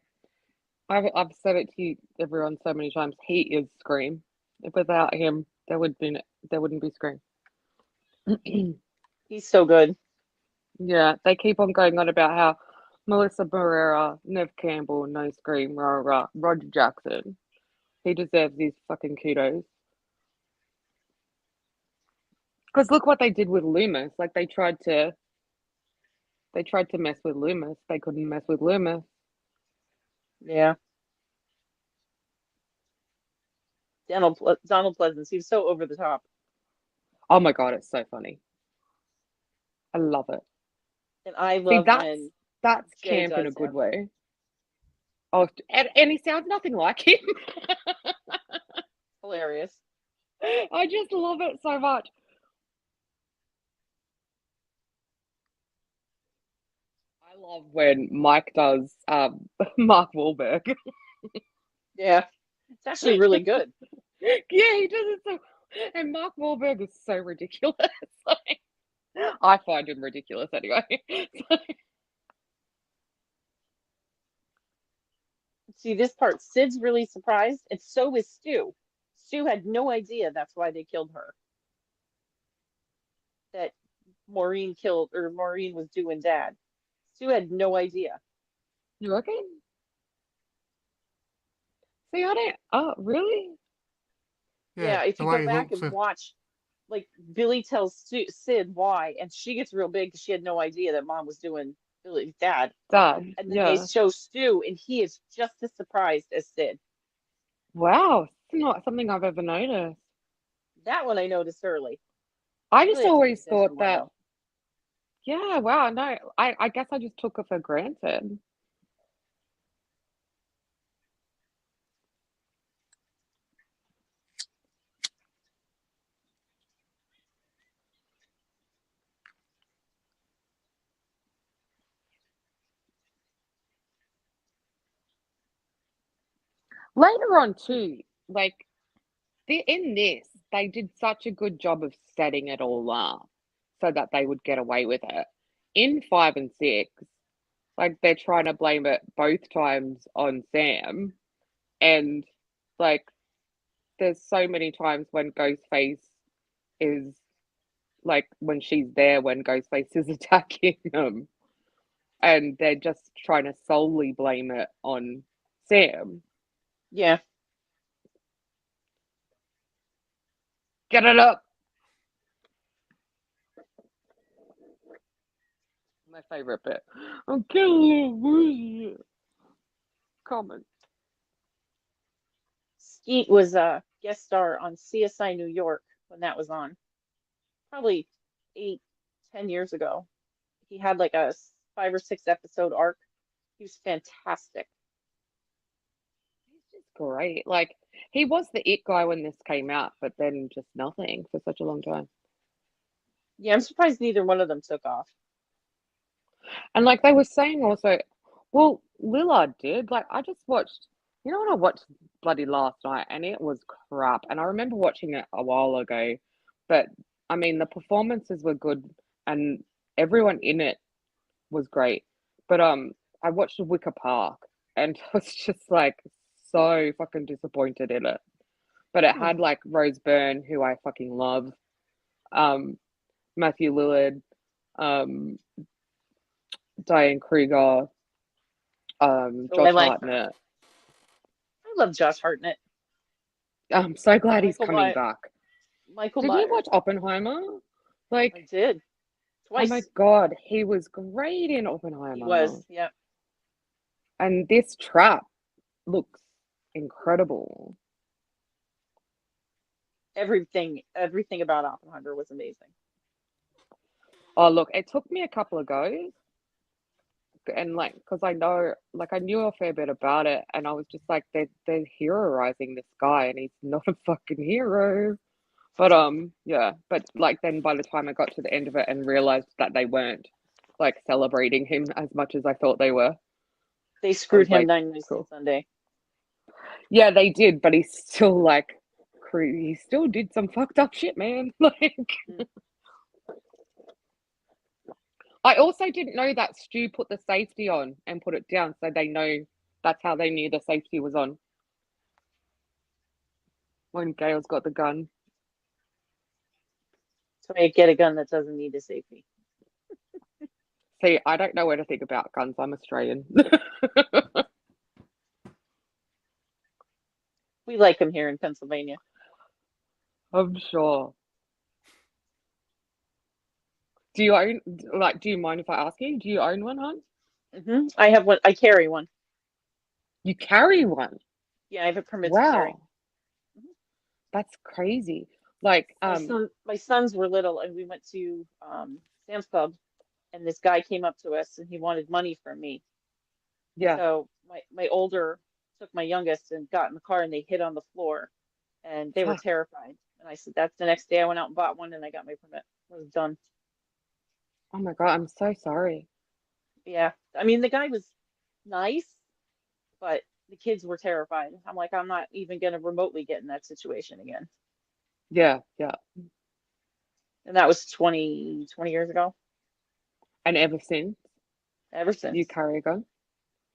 I've said it to you, everyone, so many times. He is Scream. If without him, there wouldn't be Scream. He's so good. Yeah, they keep on going on about how Melissa Barrera, Nev Campbell, no Scream, rah rah. Roger Jackson, he deserves his fucking kudos. Because look what they did with Loomis. Like they tried to mess with Loomis. They couldn't mess with Loomis. Yeah. Donald Pleasance, he's so over the top. Oh my God, it's so funny. I love it. And I See, love when that's Jay camp in a does good him. way. Oh, and he sounds nothing like him. Hilarious. I just love it so much. I love when Mike does Mark Wahlberg. Yeah. It's actually really good. Yeah, he does it so. And Mark Wahlberg is so ridiculous. Like, I find him ridiculous anyway. See, this part, Sid's really surprised, and so is Stu. Stu had no idea that's why they killed her. That Maureen was doing Dad. Stu had no idea. You reckon? See, I don't. Oh, really? Yeah, if the you way go he back looks and watch, like Billy tells Sid why, and she gets real big because she had no idea that Mom was doing Billy's dad. Dad. And then they Yeah. show Stu, and he is just as surprised as Sid. Wow, it's not something I've ever noticed. That one I noticed early. I Really just have to pay always attention thought more, that. though. Yeah, wow, no, I guess I just took it for granted. Later on, too, like in this, they did such a good job of setting it all up so that they would get away with it. In 5 and 6, like they're trying to blame it both times on Sam, and like there's so many times when Ghostface is like when she's there when Ghostface is attacking them, and they're just trying to solely blame it on Sam. Yeah. Get it up. My favorite bit. I'm killing comment. Skeet was a guest star on CSI New York when that was on. Probably 8, 10 years ago. He had like a 5 or 6 episode arc. He was fantastic. He's just great. Like he was the it guy when this came out, but then just nothing for such a long time. Yeah, I'm surprised neither one of them took off. And like they were saying also, well, Lillard did. Like I just watched, you know what I watched bloody last night, and it was crap. And I remember watching it a while ago, but I mean the performances were good, and everyone in it was great. But I watched Wicker Park, and I was just like so fucking disappointed in it. But it had like Rose Byrne, who I fucking love, Matthew Lillard, um, Diane Kruger, Oh, I Josh like. Hartnett. I love Josh Hartnett. I'm so glad he's Michael coming My- back. Michael Did Myers. you watch Oppenheimer? I Like, did. oh my Twice. God, he was great in Oppenheimer. He was. Yeah. And this trap looks incredible. Everything about Oppenheimer was amazing. Oh, look, it took me a couple of goes. And like, because I know, like, I knew a fair bit about it, and I was just like, they're heroizing this guy, and he's not a fucking hero. But yeah, but like then by the time I got to the end of it and realized that they weren't like celebrating him as much as I thought they were. They screwed him like, 99 cool. Cents Sunday. Yeah, they did, but he's still like, he still did some fucked up shit, man. Like, I also didn't know that Stu put the safety on and put it down, so they know that's how they knew the safety was on. When Gail's got the gun. So I get a gun that doesn't need a safety. See, I don't know anything about guns. I'm Australian. We like them here in Pennsylvania. I'm sure. Do you own, like, do you mind if I ask you? Do you own one, hon? I have one. I carry one. You carry one? Yeah, I have a permit to carry. Wow. That's crazy. Like, My sons were little, and we went to Sam's Club, and this guy came up to us, and he wanted money from me. yeah. So my older took my youngest and got in the car, and they hit on the floor, and they were Fuck. terrified. And I said, that's the next day I went out and bought one, and I got my permit. I was done. Oh my God, I'm so sorry. Yeah. I mean, the guy was nice, but the kids were terrified. I'm like, I'm not even going to remotely get in that situation again. Yeah, yeah. And that was 20 years ago. And ever since Ever since. you carry a gun?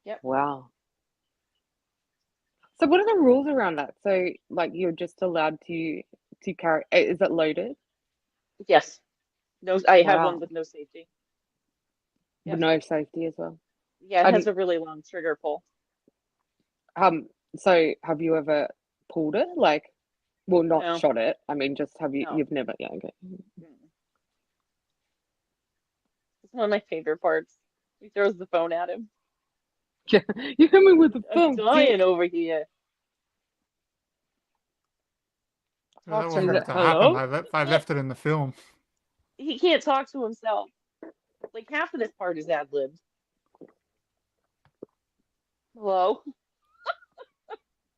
Yep. Wow. So what are the rules around that? So like you're just allowed to carry, is it loaded? Yes. No, I have Wow. one with no safety. With Yep. no safety as well. Yeah, it has a really long trigger pull. So have you ever pulled it? Like, well, not No. shot it. I mean, just have you? No. You've never? Yeah, okay. It's one of my favorite parts. He throws the phone at him. Yeah, you hit me with the I'm phone. dying over here. That Talk to wasn't her. meant to Hello? happen. They left it in the film. He can't talk to himself. Like half of this part is ad-libbed. Hello?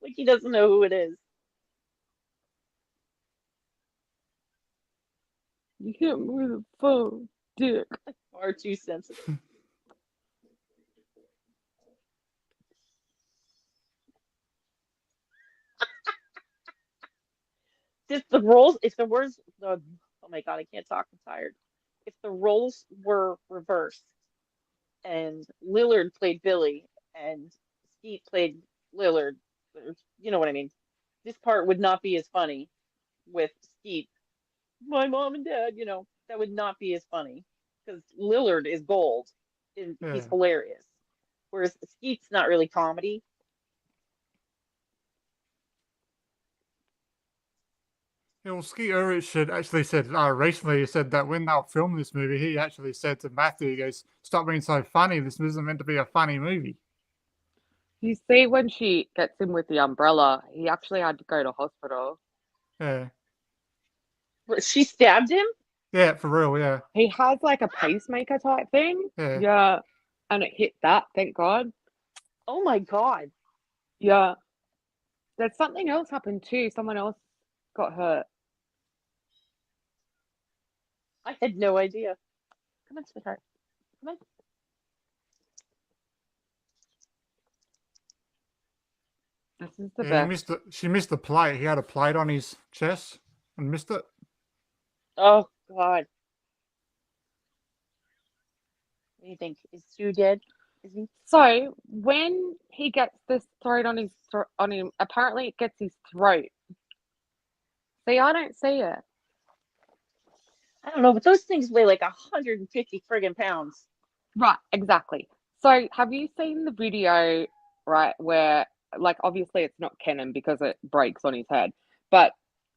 Like he doesn't know who it is. You hit me with the phone, dick. Far too sensitive. If the roles, if the words, oh my God, I can't talk, I'm tired. If the roles were reversed and Lillard played Billy and Skeet played Lillard, you know what I mean? This part would not be as funny with Skeet. My mom and dad, that would not be as funny because Lillard is gold and he's Yeah. hilarious. Whereas Skeet's not really comedy. Yeah, well, Skeet Ulrich had actually said recently, he said that when they were filming this movie, he actually said to Matthew, he goes, "Stop being so funny. This isn't meant to be a funny movie." You see, when she gets him with the umbrella, he actually had to go to hospital. Yeah. She stabbed him? Yeah, for real. Yeah. He has like a pacemaker type thing. Yeah. Yeah. And it hit that, thank God. Oh my God. Yeah. There's something else happened too. Someone else got hurt. I had no idea. Come on, sweetheart. Come on. This is the Yeah, best. she missed the plate. He had a plate on his chest and missed it. Oh God. What do you think? Is Stu dead? Is he? So when he gets this thrown on his on him, apparently it gets his throat. See, I don't see it. I don't know, but those things weigh like 150 friggin' pounds. Right, exactly. So have you seen the video, right, where like obviously it's not canon because it breaks on his head, but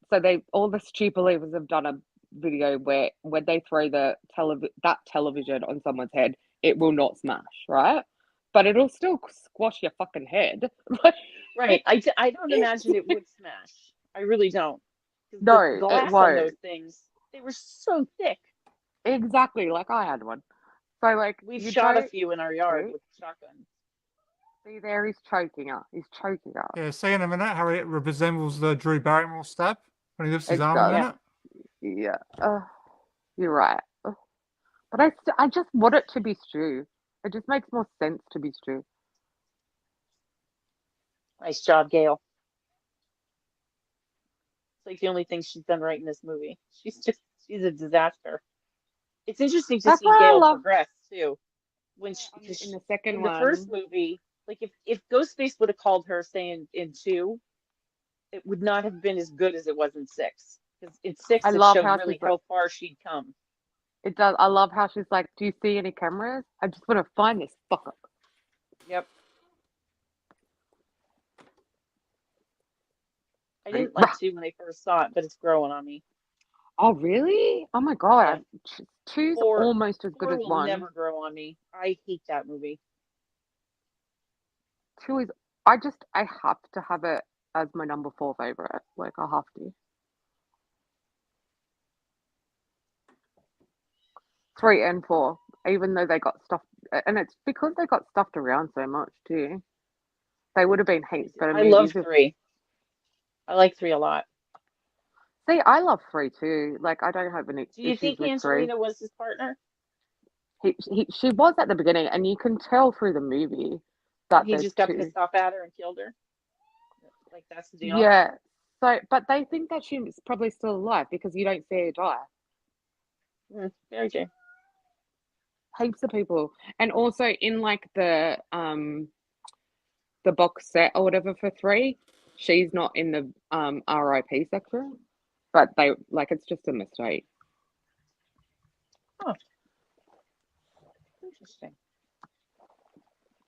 so they all the Stu believers have done a video where when they throw that television on someone's head, it will not smash, right? But it'll still squash your fucking head. Right. I don't imagine it would smash. I really don't. 'Cause No, the it glass on won't. those things, they were so thick. Exactly, like I had one. So like We've you shot a don't few in our yard see with shotguns. there, he's choking her. He's choking her. Yeah, see in a minute how it resembles the Drew Barrymore stab when he lifts his It arm does. a minute. Yeah, you're right. But I just want it to be Stu. It just makes more sense to be Stu. Nice job, Gail. It's like the only thing she's done right in this movie. She's a disaster. It's interesting to That's see why I Gail love progress too. When she, because in the second in the one. first movie, like if Ghostface would have called her, say in two, it would not have been as good as it was in six. Because in six, I it love showed how really she's like, how far she'd come. it does. I love how she's like, "Do you see any cameras? I just want to find this fucker." Yep. I Right. didn't like two when I first saw it, but it's growing on me. Oh really? Oh my god! Two's Four, almost as good four as will one. never grow on me. I hate that movie. Two is. I have to have it as my number 4 favorite. Like I have to. 3 and 4, even though they got stuffed, and it's because they got stuffed around so much too. They would have been heaps better I love movies if. three. I like three a lot. See, I love 3 too. Like I don't have any Do you issues think with 3. Angelina was his partner? She was at the beginning, and you can tell through the movie And that he there's just got 2. pissed off at her and killed her? Like that's the deal? Yeah. So, but they think that she's probably still alive because you don't see her die. Very true. Heaps of people, and also in like the box set or whatever for 3, she's not in the RIP section, but they like it's just a mistake. Oh, interesting.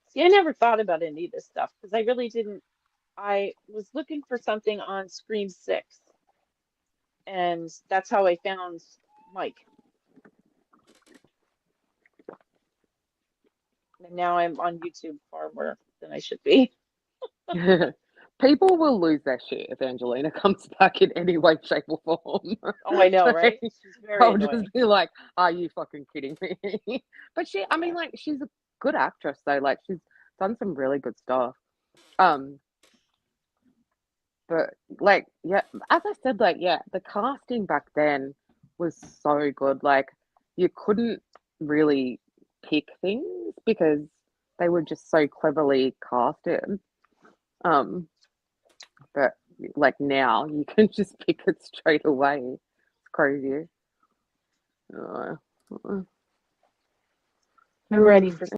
See, I never thought about any of this stuff because I really didn't. I was looking for something on Scream 6, and that's how I found Mike. And now I'm on YouTube far more than I should be. People will lose their shit if Angelina comes back in any way, shape, or form. Oh, I know, right? She's very I'll annoying. just be like, "Are you fucking kidding me?" But I mean, like, she's a good actress, though. Like, she's done some really good stuff. But like, yeah, as I said, like, yeah, the casting back then was so good. Like, you couldn't really pick things because they were just so cleverly casted. But like now, you can just pick it straight away. It's crazy. I'm ready for